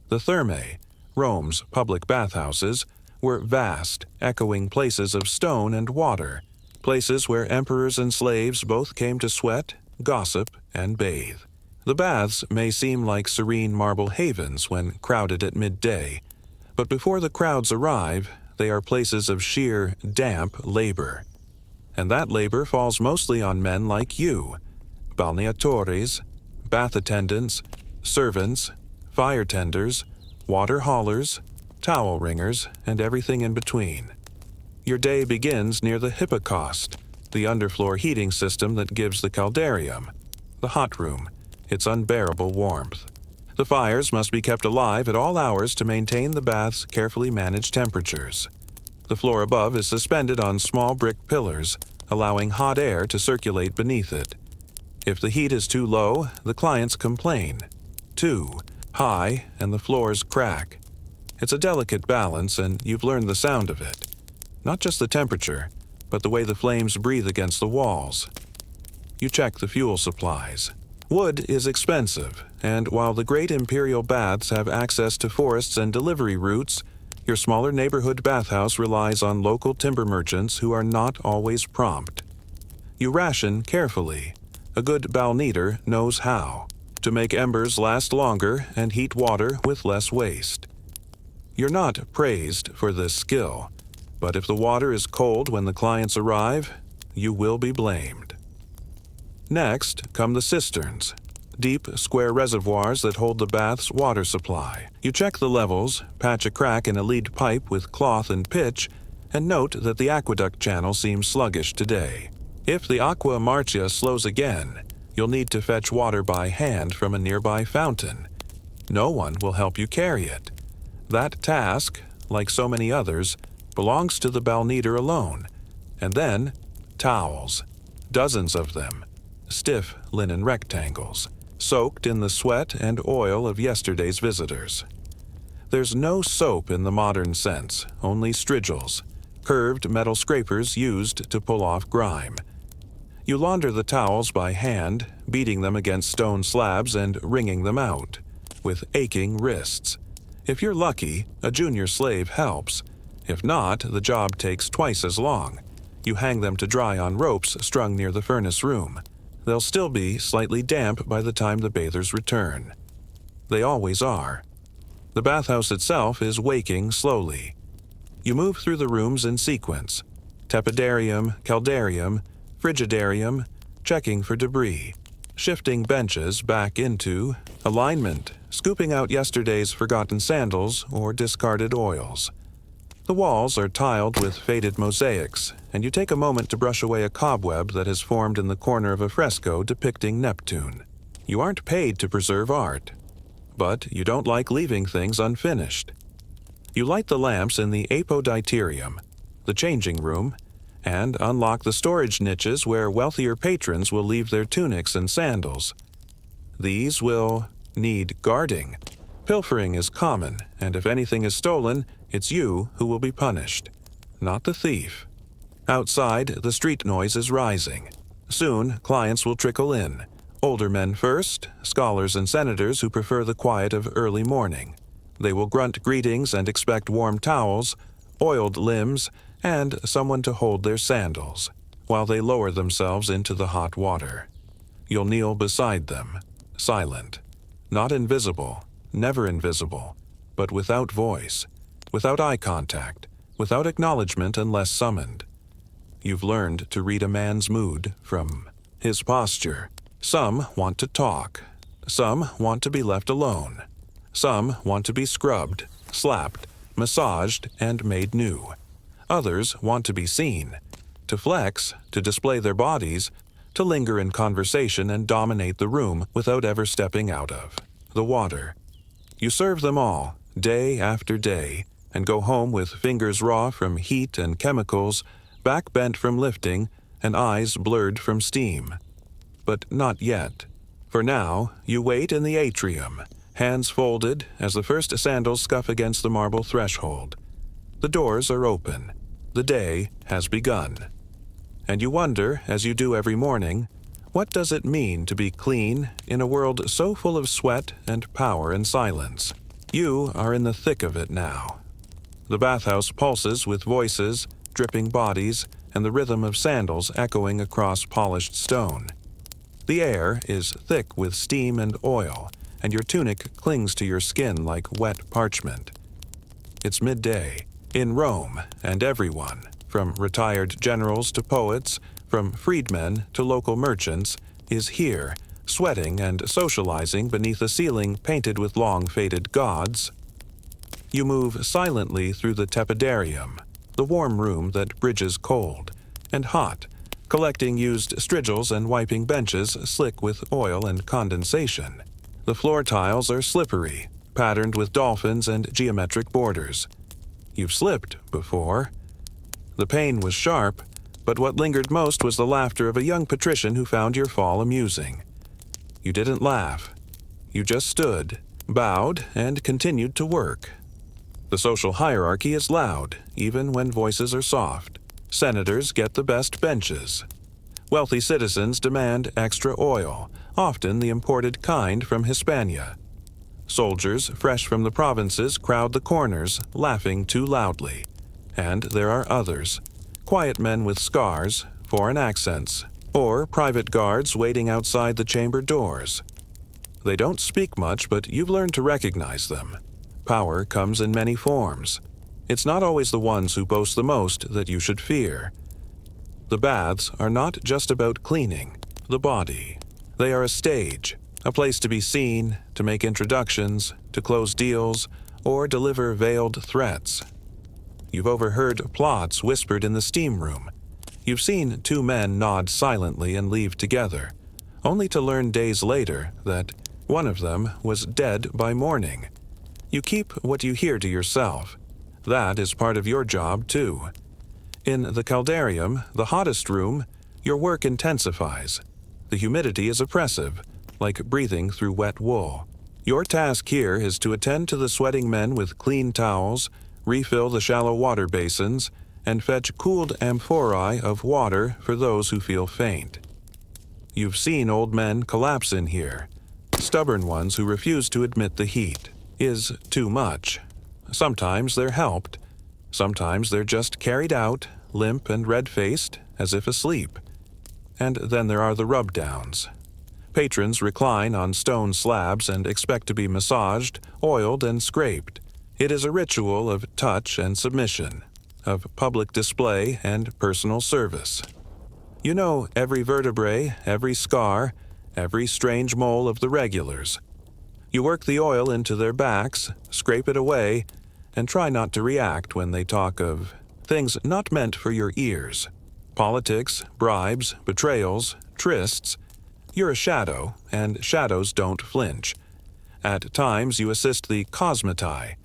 The thermae, Rome's public bathhouses, were vast, echoing places of stone and water, places where emperors and slaves both came to sweat, gossip, and bathe. The baths may seem like serene marble havens when crowded at midday, but before the crowds arrive, they are places of sheer, damp labor. And that labor falls mostly on men like you, balneatores, bath attendants, servants, fire tenders, water haulers, towel wringers, and everything in between. Your day begins near the hypocaust, the underfloor heating system that gives the caldarium, the hot room, its unbearable warmth. The fires must be kept alive at all hours to maintain the bath's carefully managed temperatures. The floor above is suspended on small brick pillars, allowing hot air to circulate beneath it. If the heat is too low, the clients complain. Too high, and the floors crack. It's a delicate balance, and you've learned the sound of it. Not just the temperature, but the way the flames breathe against the walls. You check the fuel supplies. Wood is expensive, and while the great imperial baths have access to forests and delivery routes, your smaller neighborhood bathhouse relies on local timber merchants who are not always prompt. You ration carefully. A good bowl kneader knows how to make embers last longer and heat water with less waste. You're not praised for this skill, but if the water is cold when the clients arrive, you will be blamed. Next come the cisterns, deep, square reservoirs that hold the bath's water supply. You check the levels, patch a crack in a lead pipe with cloth and pitch, and note that the aqueduct channel seems sluggish today. If the aqua marcia slows again, you'll need to fetch water by hand from a nearby fountain. No one will help you carry it. That task, like so many others, belongs to the bowl kneader alone. And then, towels. Dozens of them. Stiff linen rectangles, soaked in the sweat and oil of yesterday's visitors. There's no soap in the modern sense, only strigils, curved metal scrapers used to pull off grime. You launder the towels by hand, beating them against stone slabs and wringing them out, with aching wrists. If you're lucky, a junior slave helps. If not, the job takes twice as long. You hang them to dry on ropes strung near the furnace room. They'll still be slightly damp by the time the bathers return. They always are. The bathhouse itself is waking slowly. You move through the rooms in sequence: tepidarium, caldarium, frigidarium, checking for debris, shifting benches back into alignment, scooping out yesterday's forgotten sandals or discarded oils. The walls are tiled with faded mosaics, and you take a moment to brush away a cobweb that has formed in the corner of a fresco depicting Neptune. You aren't paid to preserve art, but you don't like leaving things unfinished. You light the lamps in the apoditerium, the changing room, and unlock the storage niches where wealthier patrons will leave their tunics and sandals. These will need guarding. Pilfering is common, and if anything is stolen, it's you who will be punished, not the thief. Outside, the street noise is rising. Soon, clients will trickle in. Older men first, scholars and senators who prefer the quiet of early morning. They will grunt greetings and expect warm towels, oiled limbs, and someone to hold their sandals, while they lower themselves into the hot water. You'll kneel beside them, silent, not invisible, never invisible, but without voice, without eye contact, without acknowledgement unless summoned. You've learned to read a man's mood from his posture. Some want to talk. Some want to be left alone. Some want to be scrubbed, slapped, massaged, and made new. Others want to be seen, to flex, to display their bodies, to linger in conversation and dominate the room without ever stepping out of the water. You serve them all, day after day, and go home with fingers raw from heat and chemicals, back bent from lifting, and eyes blurred from steam. But not yet. For now, you wait in the atrium, hands folded as the first sandals scuff against the marble threshold. The doors are open. The day has begun. And you wonder, as you do every morning, what does it mean to be clean in a world so full of sweat and power and silence? You are in the thick of it now. The bathhouse pulses with voices, dripping bodies, and the rhythm of sandals echoing across polished stone. The air is thick with steam and oil, and your tunic clings to your skin like wet parchment. It's midday, in Rome, and everyone, from retired generals to poets, from freedmen to local merchants, is here, sweating and socializing beneath a ceiling painted with long faded gods. You move silently through the tepidarium, the warm room that bridges cold and hot, collecting used strigils and wiping benches slick with oil and condensation. The floor tiles are slippery, patterned with dolphins and geometric borders. You've slipped before. The pain was sharp, but what lingered most was the laughter of a young patrician who found your fall amusing. You didn't laugh. You just stood, bowed, and continued to work. The social hierarchy is loud, even when voices are soft. Senators get the best benches. Wealthy citizens demand extra oil, often the imported kind from Hispania. Soldiers fresh from the provinces crowd the corners, laughing too loudly. And there are others, quiet men with scars, foreign accents, or private guards waiting outside the chamber doors. They don't speak much, but you've learned to recognize them. Power comes in many forms. It's not always the ones who boast the most that you should fear. The baths are not just about cleaning the body. They are a stage, a place to be seen, to make introductions, to close deals, or deliver veiled threats. You've overheard plots whispered in the steam room. You've seen two men nod silently and leave together, only to learn days later that one of them was dead by morning. You keep what you hear to yourself. That is part of your job, too. In the caldarium, the hottest room, your work intensifies. The humidity is oppressive, like breathing through wet wool. Your task here is to attend to the sweating men with clean towels, refill the shallow water basins, and fetch cooled amphorae of water for those who feel faint. You've seen old men collapse in here, stubborn ones who refuse to admit the heat is too much. Sometimes they're helped. Sometimes they're just carried out, limp and red-faced, as if asleep. And then there are the rub-downs. Patrons recline on stone slabs and expect to be massaged, oiled, and scraped. It is a ritual of touch and submission, of public display and personal service. You know every vertebrae, every scar, every strange mole of the regulars. You work the oil into their backs, scrape it away, and try not to react when they talk of things not meant for your ears. Politics, bribes, betrayals, trysts. You're a shadow, and shadows don't flinch. At times you assist the cosmetai,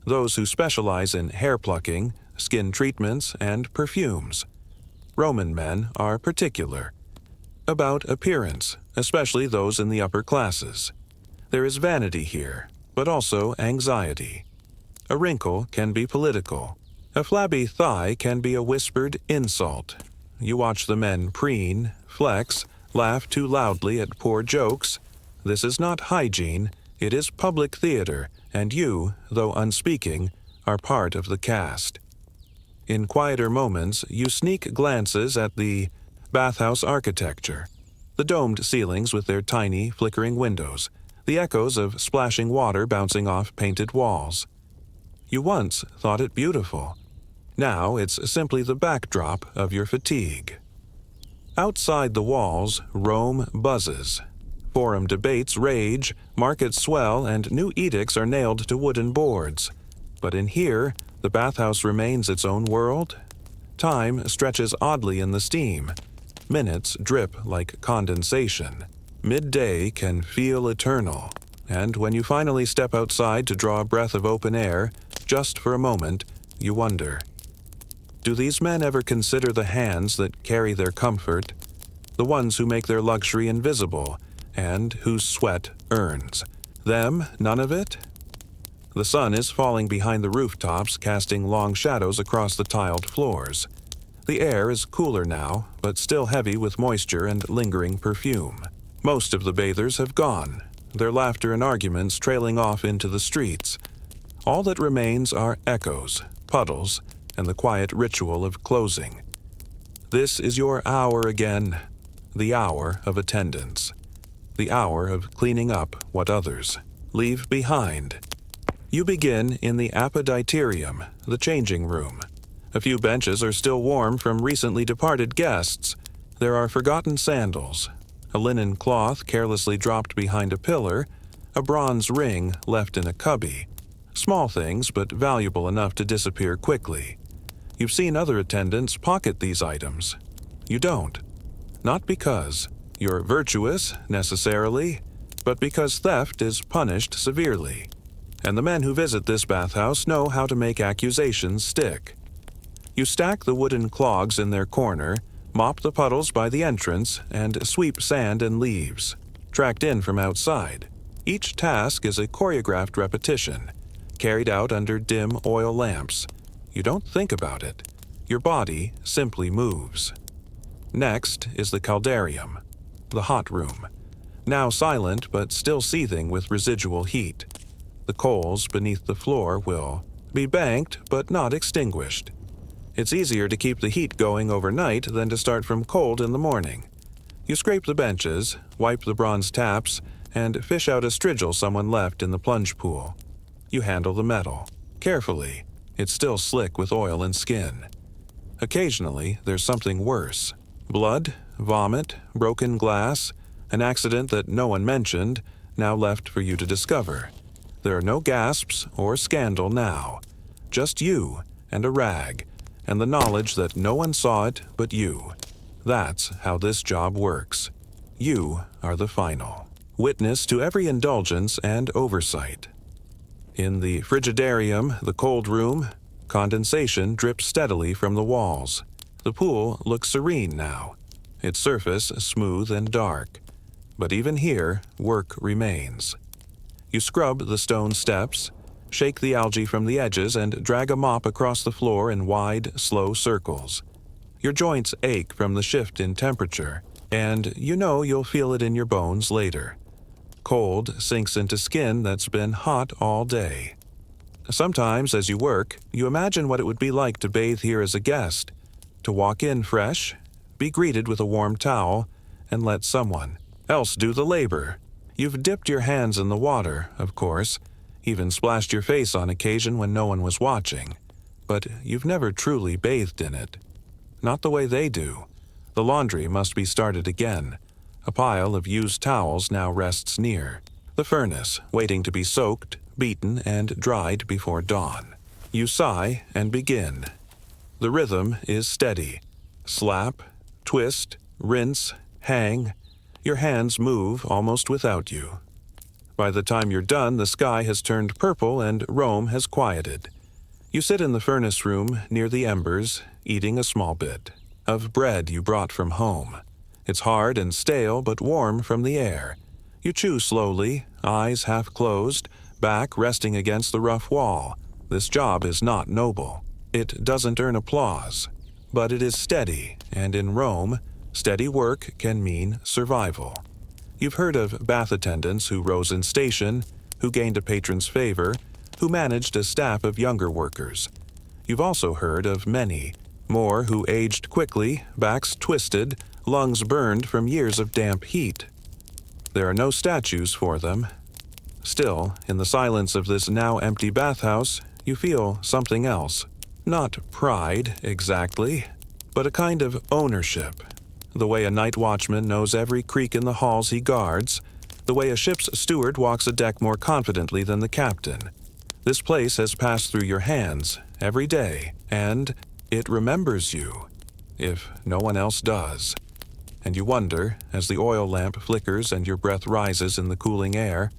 those who specialize in hair plucking, skin treatments, and perfumes. Roman men are particular about appearance, especially those in the upper classes. There is vanity here, but also anxiety. A wrinkle can be political. A flabby thigh can be a whispered insult. You watch the men preen, flex, laugh too loudly at poor jokes. This is not hygiene, it is public theater, and you, though unspeaking, are part of the cast. In quieter moments, you sneak glances at the bathhouse architecture, the domed ceilings with their tiny, flickering windows, the echoes of splashing water bouncing off painted walls. You once thought it beautiful. Now it's simply the backdrop of your fatigue. Outside the walls, Rome buzzes. Forum debates rage, markets swell, and new edicts are nailed to wooden boards. But in here, the bathhouse remains its own world. Time stretches oddly in the steam. Minutes drip like condensation. Midday can feel eternal. And when you finally step outside to draw a breath of open air, just for a moment, you wonder, do these men ever consider the hands that carry their comfort, the ones who make their luxury invisible, and whose sweat earns? Them, none of it? The sun is falling behind the rooftops, casting long shadows across the tiled floors. The air is cooler now, but still heavy with moisture and lingering perfume. Most of the bathers have gone, their laughter and arguments trailing off into the streets. All that remains are echoes, puddles, and the quiet ritual of closing. This is your hour again, the hour of attendance, the hour of cleaning up what others leave behind. You begin in the apoditerium, the changing room. A few benches are still warm from recently departed guests. There are forgotten sandals, a linen cloth carelessly dropped behind a pillar, a bronze ring left in a cubby. Small things, but valuable enough to disappear quickly. You've seen other attendants pocket these items. You don't. Not because you're virtuous, necessarily, but because theft is punished severely. And the men who visit this bathhouse know how to make accusations stick. You stack the wooden clogs in their corner, mop the puddles by the entrance, and sweep sand and leaves, tracked in from outside. Each task is a choreographed repetition, carried out under dim oil lamps. You don't think about it. Your body simply moves. Next is the caldarium, the hot room, now silent but still seething with residual heat. The coals beneath the floor will be banked but not extinguished. It's easier to keep the heat going overnight than to start from cold in the morning. You scrape the benches, wipe the bronze taps, and fish out a strigil someone left in the plunge pool. You handle the metal. Carefully. It's still slick with oil and skin. Occasionally, there's something worse. Blood, vomit, broken glass, an accident that no one mentioned, now left for you to discover. There are no gasps or scandal now. Just you and a rag, and the knowledge that no one saw it but you. That's how this job works. You are the final witness to every indulgence and oversight. In the frigidarium, the cold room, condensation drips steadily from the walls. The pool looks serene now, its surface smooth and dark. But even here, work remains. You scrub the stone steps, shake the algae from the edges, and drag a mop across the floor in wide, slow circles. Your joints ache from the shift in temperature, and you know you'll feel it in your bones later. Cold sinks into skin that's been hot all day. Sometimes, as you work, you imagine what it would be like to bathe here as a guest, to walk in fresh, be greeted with a warm towel, and let someone else do the labor. You've dipped your hands in the water, of course, even splashed your face on occasion when no one was watching, but you've never truly bathed in it. Not the way they do. The laundry must be started again. A pile of used towels now rests near. The furnace, waiting to be soaked, beaten, and dried before dawn. You sigh and begin. The rhythm is steady. Slap, twist, rinse, hang. Your hands move almost without you. By the time you're done, the sky has turned purple and Rome has quieted. You sit in the furnace room near the embers, eating a small bit of bread you brought from home. It's hard and stale, but warm from the air. You chew slowly, eyes half closed, back resting against the rough wall. This job is not noble. It doesn't earn applause. But it is steady, and in Rome, steady work can mean survival. You've heard of bath attendants who rose in station, who gained a patron's favor, who managed a staff of younger workers. You've also heard of many, more who aged quickly, backs twisted, lungs burned from years of damp heat. There are no statues for them. Still, in the silence of this now empty bathhouse, you feel something else. Not pride, exactly, but a kind of ownership. The way a night watchman knows every creak in the halls he guards, the way a ship's steward walks a deck more confidently than the captain. This place has passed through your hands every day, and it remembers you, if no one else does. And you wonder, as the oil lamp flickers and your breath rises in the cooling air,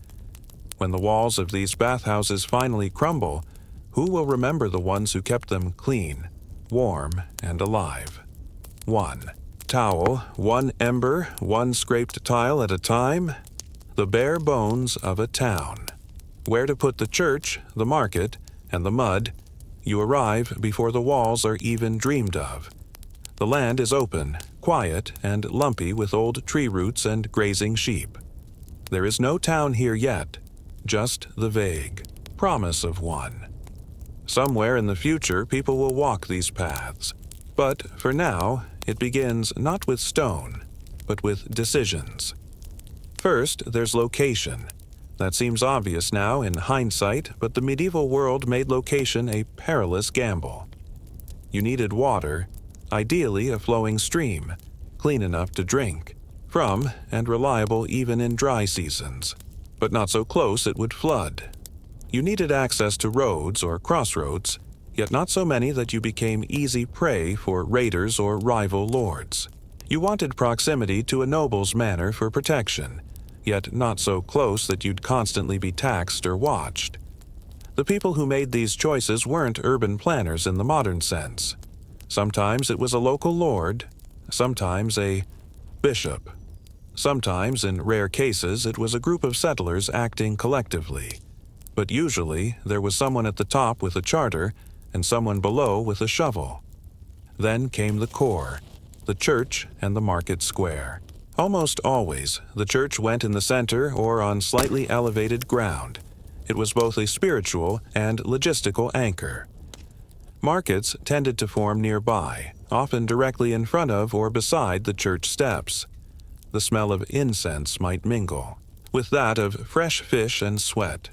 when the walls of these bathhouses finally crumble, who will remember the ones who kept them clean, warm, and alive? One towel, one ember, one scraped tile at a time. The bare bones of a town. Where to put the church, the market, and the mud, you arrive before the walls are even dreamed of. The land is open, quiet, and lumpy with old tree roots and grazing sheep. There is no town here yet, just the vague promise of one. Somewhere in the future, people will walk these paths. But for now, it begins not with stone, but with decisions. First, there's location. That seems obvious now in hindsight, but the medieval world made location a perilous gamble. You needed water, ideally a flowing stream, clean enough to drink from and reliable even in dry seasons, but not so close it would flood. You needed access to roads or crossroads, yet not so many that you became easy prey for raiders or rival lords. You wanted proximity to a noble's manor for protection, yet not so close that you'd constantly be taxed or watched. The people who made these choices weren't urban planners in the modern sense. Sometimes it was a local lord, sometimes a bishop. Sometimes, in rare cases, it was a group of settlers acting collectively. But usually, there was someone at the top with a charter and someone below with a shovel. Then came the core, the church and the market square. Almost always, the church went in the center or on slightly elevated ground. It was both a spiritual and logistical anchor. Markets tended to form nearby, often directly in front of or beside the church steps. the smell of incense might mingle with that of fresh fish and sweat.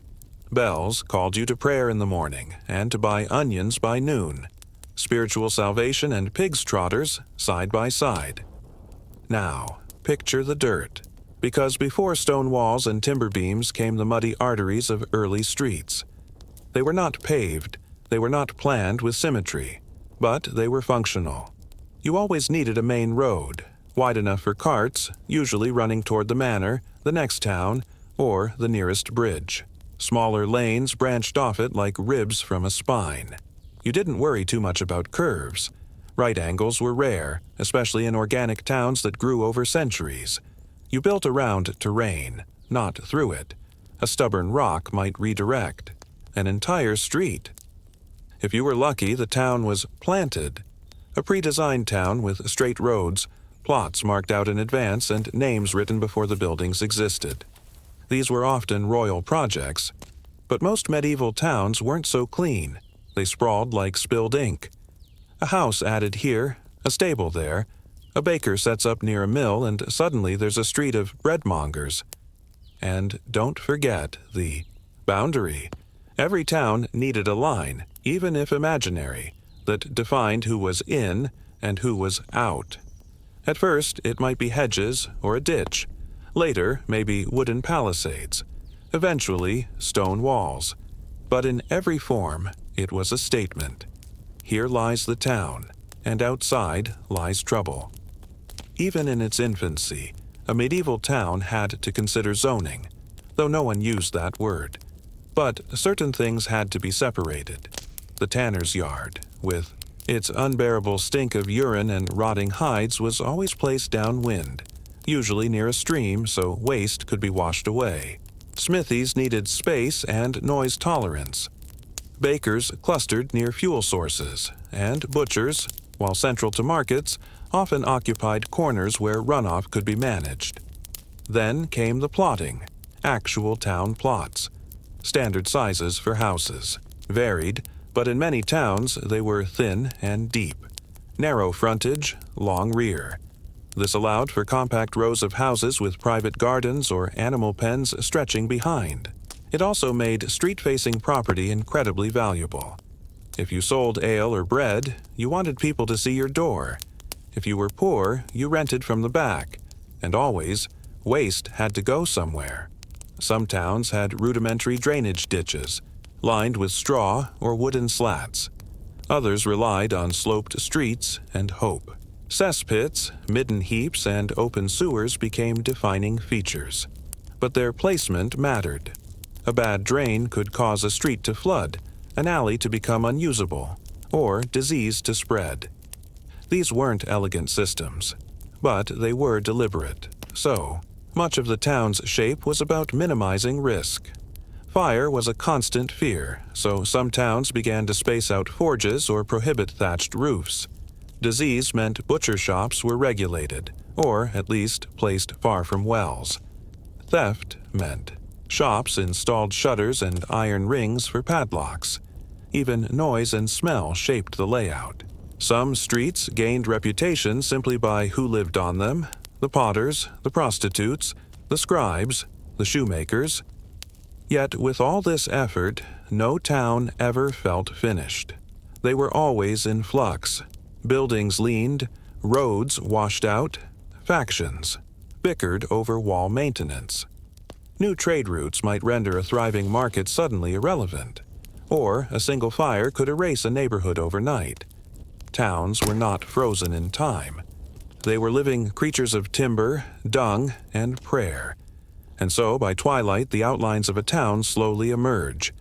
Bells called you to prayer in the morning and to buy onions by noon. Spiritual salvation and pig's trotters side by side. Now, picture the dirt, because before stone walls and timber beams came the muddy arteries of early streets. They were not paved, they were not planned with symmetry, but they were functional. You always needed a main road, wide enough for carts, usually running toward the manor, the next town, or the nearest bridge. Smaller lanes branched off it like ribs from a spine. You didn't worry too much about curves. Right angles were rare, especially in organic towns that grew over centuries. You built around terrain, not through it. A stubborn rock might redirect. An entire street. If you were lucky, the town was planted. A pre-designed town with straight roads, plots marked out in advance, and names written before the buildings existed. These were often royal projects, but most medieval towns weren't so clean. They sprawled like spilled ink. A house added here, a stable there, a baker sets up near a mill, and suddenly there's a street of breadmongers. And don't forget the boundary. Every town needed a line, even if imaginary, that defined who was in and who was out. At first, it might be hedges or a ditch. Later, maybe wooden palisades. Eventually, stone walls. But in every form, it was a statement. Here lies the town, and outside lies trouble. Even in its infancy, a medieval town had to consider zoning, though no one used that word. But certain things had to be separated. The tanner's yard, with its unbearable stink of urine and rotting hides, was always placed downwind, usually near a stream so waste could be washed away. Smithies needed space and noise tolerance. Bakers clustered near fuel sources, and butchers, while central to markets, often occupied corners where runoff could be managed. Then came the plotting, actual town plots. Standard sizes for houses, varied, but in many towns they were thin and deep. Narrow frontage, long rear. This allowed for compact rows of houses with private gardens or animal pens stretching behind. It also made street-facing property incredibly valuable. If you sold ale or bread, you wanted people to see your door. If you were poor, you rented from the back. And always, waste had to go somewhere. Some towns had rudimentary drainage ditches, lined with straw or wooden slats. Others relied on sloped streets and hope. Cesspits, midden heaps, and open sewers became defining features. But their placement mattered. A bad drain could cause a street to flood, an alley to become unusable, or disease to spread. These weren't elegant systems, but they were deliberate. So, much of the town's shape was about minimizing risk. Fire was a constant fear, so some towns began to space out forges or prohibit thatched roofs. Disease meant butcher shops were regulated, or at least placed far from wells. Theft meant shops installed shutters and iron rings for padlocks. Even noise and smell shaped the layout. Some streets gained reputation simply by who lived on them: the potters, the prostitutes, the scribes, the shoemakers. Yet with all this effort, no town ever felt finished. They were always in flux. Buildings leaned, roads washed out, factions bickered over wall maintenance. New trade routes might render a thriving market suddenly irrelevant, or a single fire could erase a neighborhood overnight. Towns were not frozen in time. They were living creatures of timber, dung, and prayer. And so, by twilight, the outlines of a town slowly emerge.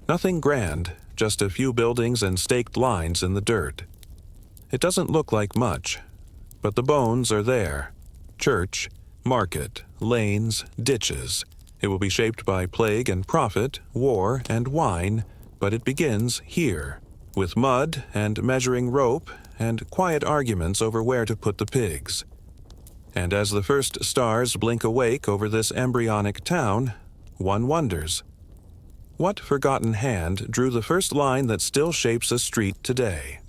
Nothing grand, just a few buildings and staked lines in the dirt. It doesn't look like much, but the bones are there. Church, market, lanes, ditches. It will be shaped by plague and profit, war and wine, but it begins here, with mud and measuring rope and quiet arguments over where to put the pigs. And as the first stars blink awake over this embryonic town, one wonders, what forgotten hand drew the first line that still shapes a street today?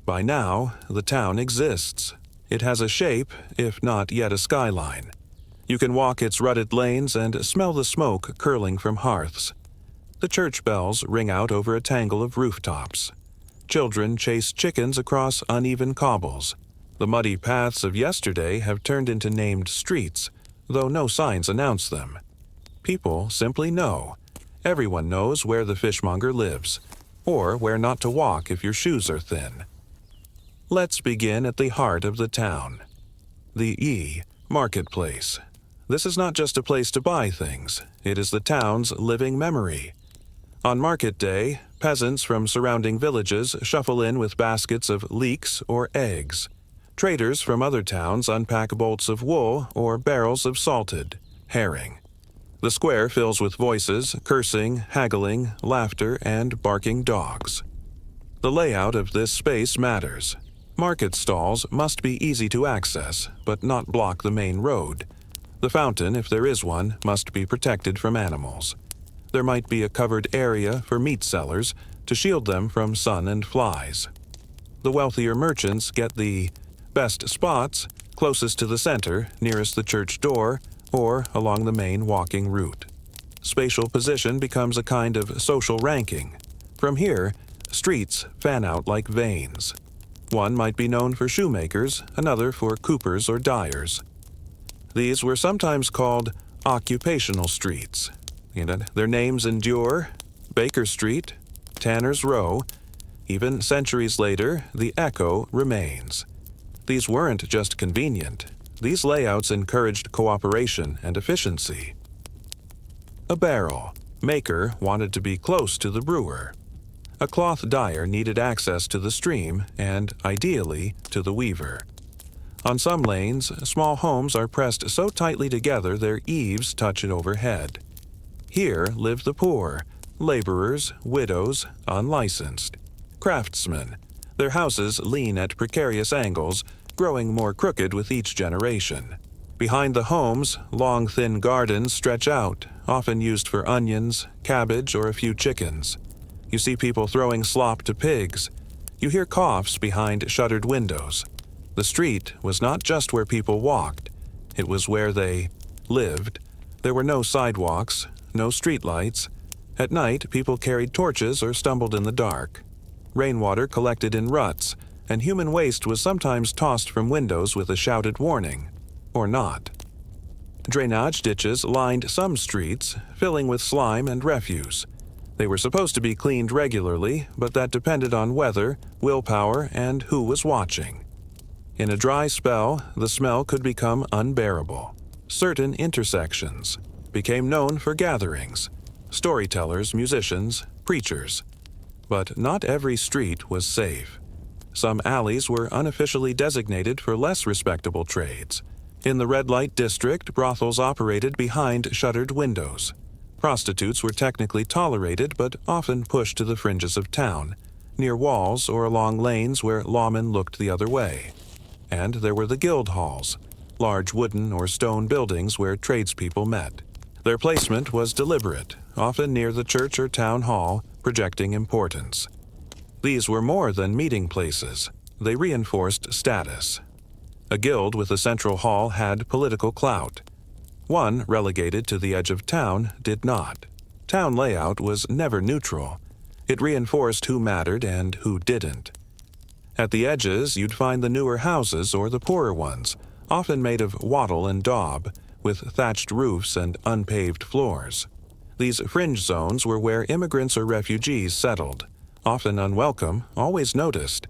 By now, the town exists. It has a shape, if not yet a skyline. You can walk its rutted lanes and smell the smoke curling from hearths. The church bells ring out over a tangle of rooftops. Children chase chickens across uneven cobbles. The muddy paths of yesterday have turned into named streets, though no signs announce them. People simply know. Everyone knows where the fishmonger lives, or where not to walk if your shoes are thin. Let's begin at the heart of the town. The Marketplace. This is not just a place to buy things, it is the town's living memory. On market day, peasants from surrounding villages shuffle in with baskets of leeks or eggs. Traders from other towns unpack bolts of wool or barrels of salted herring. The square fills with voices, cursing, haggling, laughter, and barking dogs. The layout of this space matters. Market stalls must be easy to access, but not block the main road. The fountain, if there is one, must be protected from animals. There might be a covered area for meat sellers to shield them from sun and flies. The wealthier merchants get the best spots closest to the center, nearest the church door, or along the main walking route. Spatial position becomes a kind of social ranking. From here, streets fan out like veins. One might be known for shoemakers, another for coopers or dyers. These were sometimes called occupational streets. Their names endure: Baker Street, Tanner's Row. Even centuries later, the echo remains. These weren't just convenient. These layouts encouraged cooperation and efficiency. A barrel. Maker wanted to be close to the brewer. A cloth dyer needed access to the stream and, ideally, to the weaver. On some lanes, small homes are pressed so tightly together their eaves touch it overhead. Here live the poor, laborers, widows, unlicensed. Craftsmen. Their houses lean at precarious angles, growing more crooked with each generation. Behind the homes, long, thin gardens stretch out, often used for onions, cabbage, or a few chickens. You see people throwing slop to pigs. You hear coughs behind shuttered windows. The street was not just where people walked. It was where they lived. There were no sidewalks, no streetlights. At night, people carried torches or stumbled in the dark. Rainwater collected in ruts, and human waste was sometimes tossed from windows with a shouted warning, or not. Drainage ditches lined some streets, filling with slime and refuse. They were supposed to be cleaned regularly, but that depended on weather, willpower, and who was watching. In a dry spell, the smell could become unbearable. Certain intersections became known for gatherings, storytellers, musicians, preachers. But not every street was safe. Some alleys were unofficially designated for less respectable trades. In the red light district, brothels operated behind shuttered windows. Prostitutes were technically tolerated but often pushed to the fringes of town, near walls or along lanes where lawmen looked the other way. And there were the guild halls, large wooden or stone buildings where tradespeople met. Their placement was deliberate, often near the church or town hall, projecting importance. These were more than meeting places. They reinforced status. A guild with a central hall had political clout. One, relegated to the edge of town, did not. Town layout was never neutral. It reinforced who mattered and who didn't. At the edges, you'd find the newer houses or the poorer ones, often made of wattle and daub, with thatched roofs and unpaved floors. These fringe zones were where immigrants or refugees settled, often unwelcome, always noticed.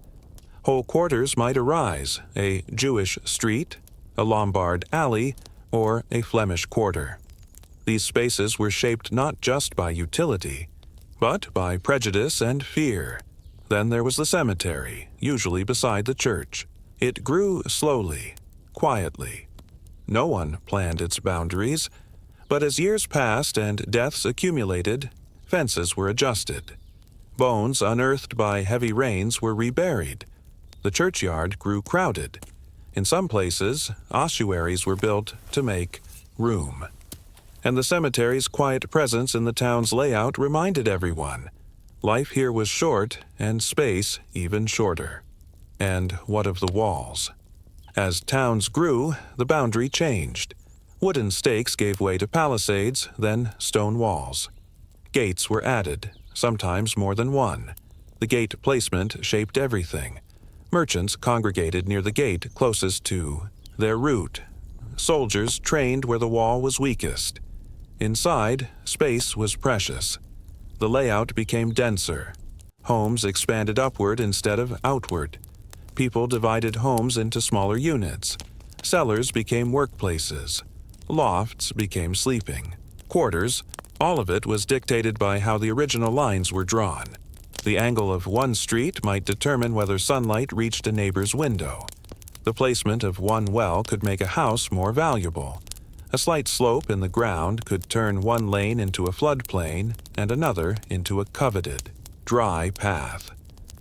Whole quarters might arise, a Jewish street, a Lombard alley, or a Flemish quarter. These spaces were shaped not just by utility, but by prejudice and fear. Then there was the cemetery, usually beside the church. It grew slowly, quietly. No one planned its boundaries, but as years passed and deaths accumulated, fences were adjusted. Bones unearthed by heavy rains were reburied. The churchyard grew crowded. In some places, ossuaries were built to make room. And the cemetery's quiet presence in the town's layout reminded everyone. Life here was short, and space even shorter. And what of the walls? As towns grew, the boundary changed. Wooden stakes gave way to palisades, then stone walls. Gates were added, sometimes more than one. The gate placement shaped everything. Merchants congregated near the gate closest to their route. Soldiers trained where the wall was weakest. Inside, space was precious. The layout became denser. Homes expanded upward instead of outward. People divided homes into smaller units. Cellars became workplaces. Lofts became sleeping. Quarters, all of it was dictated by how the original lines were drawn. The angle of one street might determine whether sunlight reached a neighbor's window. The placement of one well could make a house more valuable. A slight slope in the ground could turn one lane into a floodplain and another into a coveted, dry path.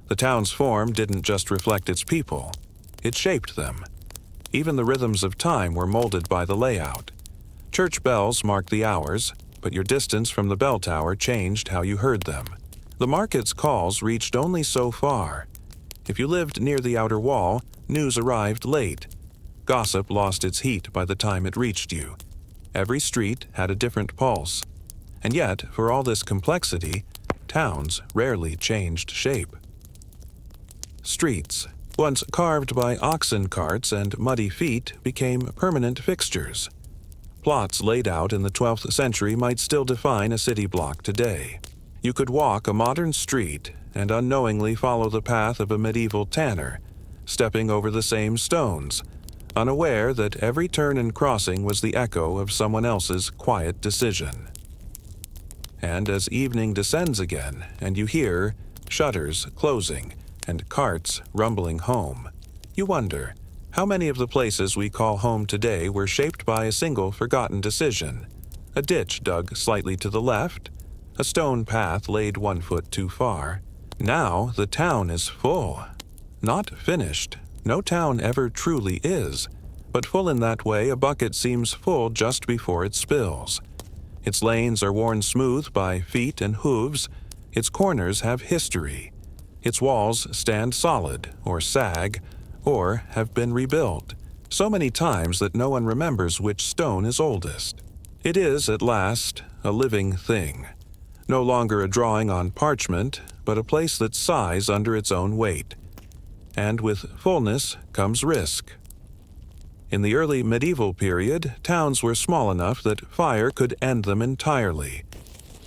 The town's form didn't just reflect its people. It shaped them. Even the rhythms of time were molded by the layout. Church bells marked the hours, but your distance from the bell tower changed how you heard them. The market's calls reached only so far. If you lived near the outer wall, news arrived late. Gossip lost its heat by the time it reached you. Every street had a different pulse. And yet, for all this complexity, towns rarely changed shape. Streets, once carved by oxen carts and muddy feet, became permanent fixtures. Plots laid out in the 12th century might still define a city block today. You could walk a modern street and unknowingly follow the path of a medieval tanner, stepping over the same stones, unaware that every turn and crossing was the echo of someone else's quiet decision. And as evening descends again, and you hear shutters closing and carts rumbling home, you wonder, how many of the places we call home today were shaped by a single forgotten decision? A ditch dug slightly to the left, a stone path laid 1 foot too far. Now the town is full. Not finished. No town ever truly is, but full in that way a bucket seems full just before it spills. Its lanes are worn smooth by feet and hooves. Its corners have history. Its walls stand solid, or sag, or have been rebuilt, so many times that no one remembers which stone is oldest. It is, at last, a living thing. No longer a drawing on parchment, but a place that sighs under its own weight. And with fullness comes risk. In the early medieval period, towns were small enough that fire could end them entirely.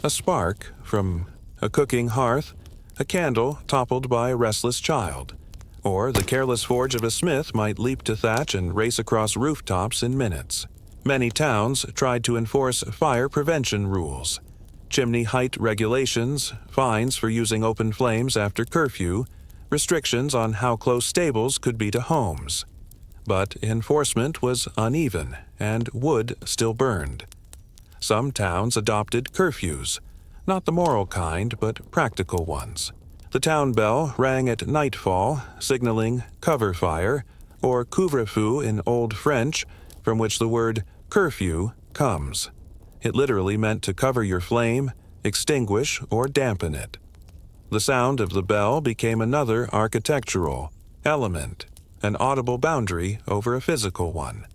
A spark from a cooking hearth, a candle toppled by a restless child, or the careless forge of a smith might leap to thatch and race across rooftops in minutes. Many towns tried to enforce fire prevention rules. Chimney height regulations, fines for using open flames after curfew, restrictions on how close stables could be to homes. But enforcement was uneven, and wood still burned. Some towns adopted curfews, not the moral kind, but practical ones. The town bell rang at nightfall, signaling cover fire, or couvre-feu in Old French, from which the word curfew comes. It literally meant to cover your flame, extinguish, or dampen it. The sound of the bell became another architectural element, an audible boundary over a physical one.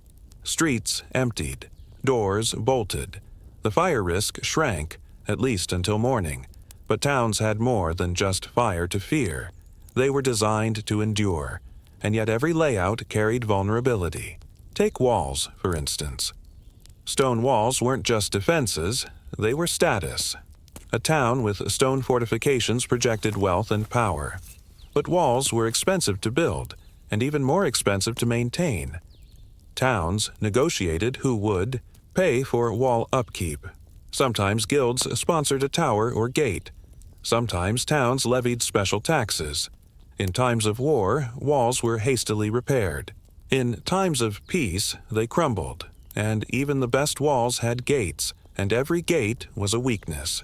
Streets emptied, doors bolted. The fire risk shrank, at least until morning. But towns had more than just fire to fear. They were designed to endure, and yet every layout carried vulnerability. Take walls, for instance. Stone walls weren't just defenses, they were status. A town with stone fortifications projected wealth and power. But walls were expensive to build, and even more expensive to maintain. Towns negotiated who would pay for wall upkeep. Sometimes guilds sponsored a tower or gate. Sometimes towns levied special taxes. In times of war, walls were hastily repaired. In times of peace, they crumbled, and even the best walls had gates, and every gate was a weakness.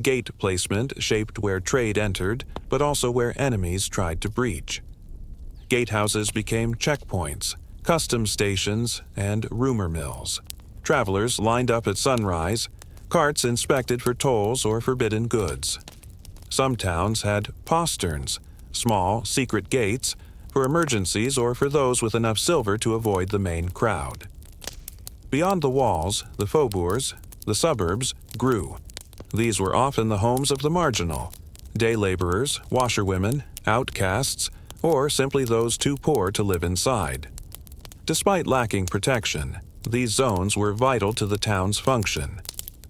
Gate placement shaped where trade entered, but also where enemies tried to breach. Gatehouses became checkpoints, customs stations, and rumor mills. Travelers lined up at sunrise, carts inspected for tolls or forbidden goods. Some towns had posterns, small, secret gates, for emergencies or for those with enough silver to avoid the main crowd. Beyond the walls, the faubourgs, the suburbs, grew. These were often the homes of the marginal, day laborers, washerwomen, outcasts, or simply those too poor to live inside. Despite lacking protection, these zones were vital to the town's function.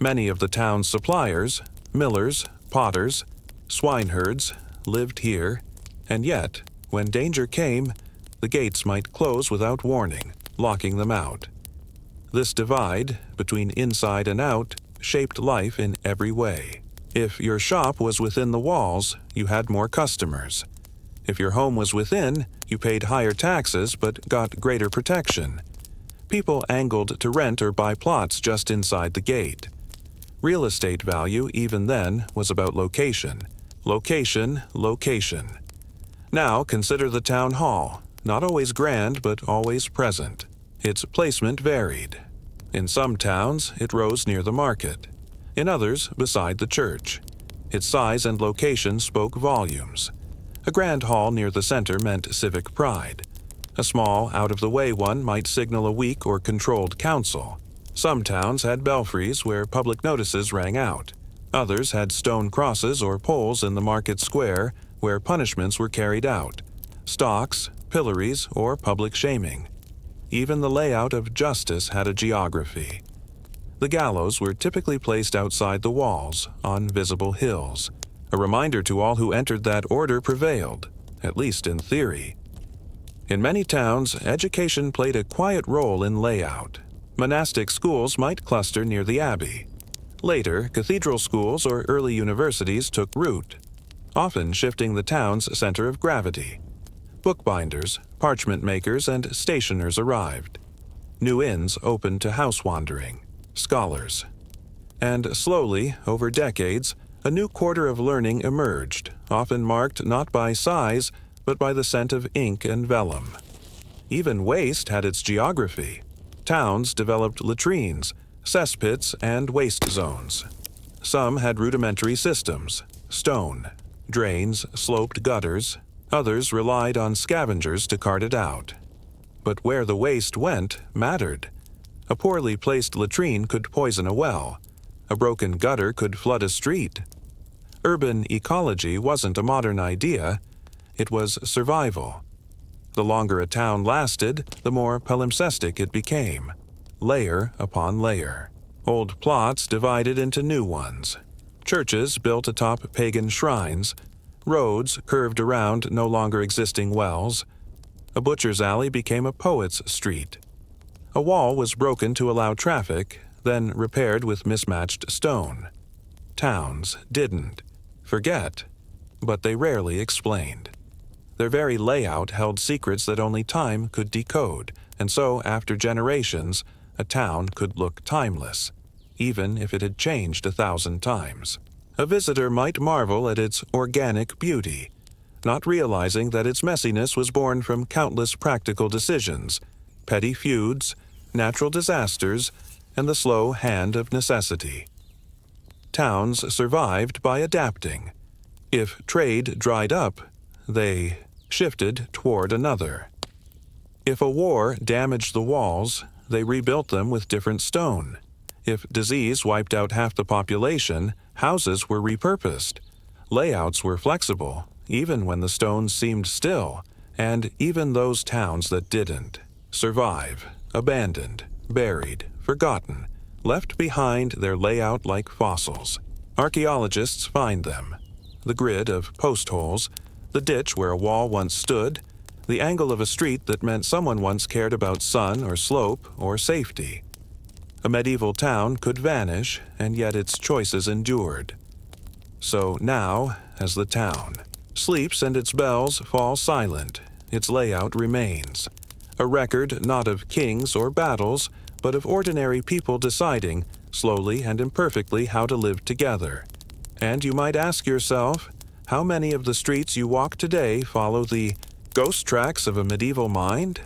Many of the town's suppliers, millers, potters, swineherds, lived here, and yet, when danger came, the gates might close without warning, locking them out. This divide, between inside and out, shaped life in every way. If your shop was within the walls, you had more customers. If your home was within, you paid higher taxes but got greater protection. People angled to rent or buy plots just inside the gate. Real estate value, even then, was about location. Location, location. Now consider the town hall, not always grand but always present. Its placement varied. In some towns, it rose near the market. In others, beside the church. Its size and location spoke volumes. A grand hall near the center meant civic pride. A small, out-of-the-way one might signal a weak or controlled council. Some towns had belfries where public notices rang out. Others had stone crosses or poles in the market square where punishments were carried out, stocks, pillories, or public shaming. Even the layout of justice had a geography. The gallows were typically placed outside the walls, on visible hills. A reminder to all who entered that order prevailed, at least in theory. In many towns, education played a quiet role in layout. Monastic schools might cluster near the abbey. Later, cathedral schools or early universities took root, often shifting the town's center of gravity. Bookbinders, parchment makers, and stationers arrived. New inns opened to house wandering, scholars. And slowly, over decades, a new quarter of learning emerged, often marked not by size, but by the scent of ink and vellum. Even waste had its geography. Towns developed latrines, cesspits, and waste zones. Some had rudimentary systems, stone, drains, sloped gutters. Others relied on scavengers to cart it out. But where the waste went mattered. A poorly placed latrine could poison a well. A broken gutter could flood a street. Urban ecology wasn't a modern idea. It was survival. The longer a town lasted, the more palimpsestic it became, layer upon layer. Old plots divided into new ones. Churches built atop pagan shrines. Roads curved around no longer existing wells. A butcher's alley became a poet's street. A wall was broken to allow traffic, then repaired with mismatched stone. Towns didn't forget, but they rarely explained. Their very layout held secrets that only time could decode, and so, after generations, a town could look timeless, even if it had changed 1,000 times. A visitor might marvel at its organic beauty, not realizing that its messiness was born from countless practical decisions, petty feuds, natural disasters, and the slow hand of necessity. Towns survived by adapting. If trade dried up, they shifted toward another. If a war damaged the walls, they rebuilt them with different stone. If disease wiped out half the population, houses were repurposed. Layouts were flexible, even when the stones seemed still, and even those towns that didn't survive, abandoned, buried, forgotten, left behind their layout like fossils. Archaeologists find them. The grid of post holes, the ditch where a wall once stood, the angle of a street that meant someone once cared about sun or slope or safety. A medieval town could vanish, and yet its choices endured. So now, as the town sleeps and its bells fall silent, its layout remains. A record not of kings or battles, but of ordinary people deciding, slowly and imperfectly, how to live together. And you might ask yourself, how many of the streets you walk today follow the ghost tracks of a medieval mind?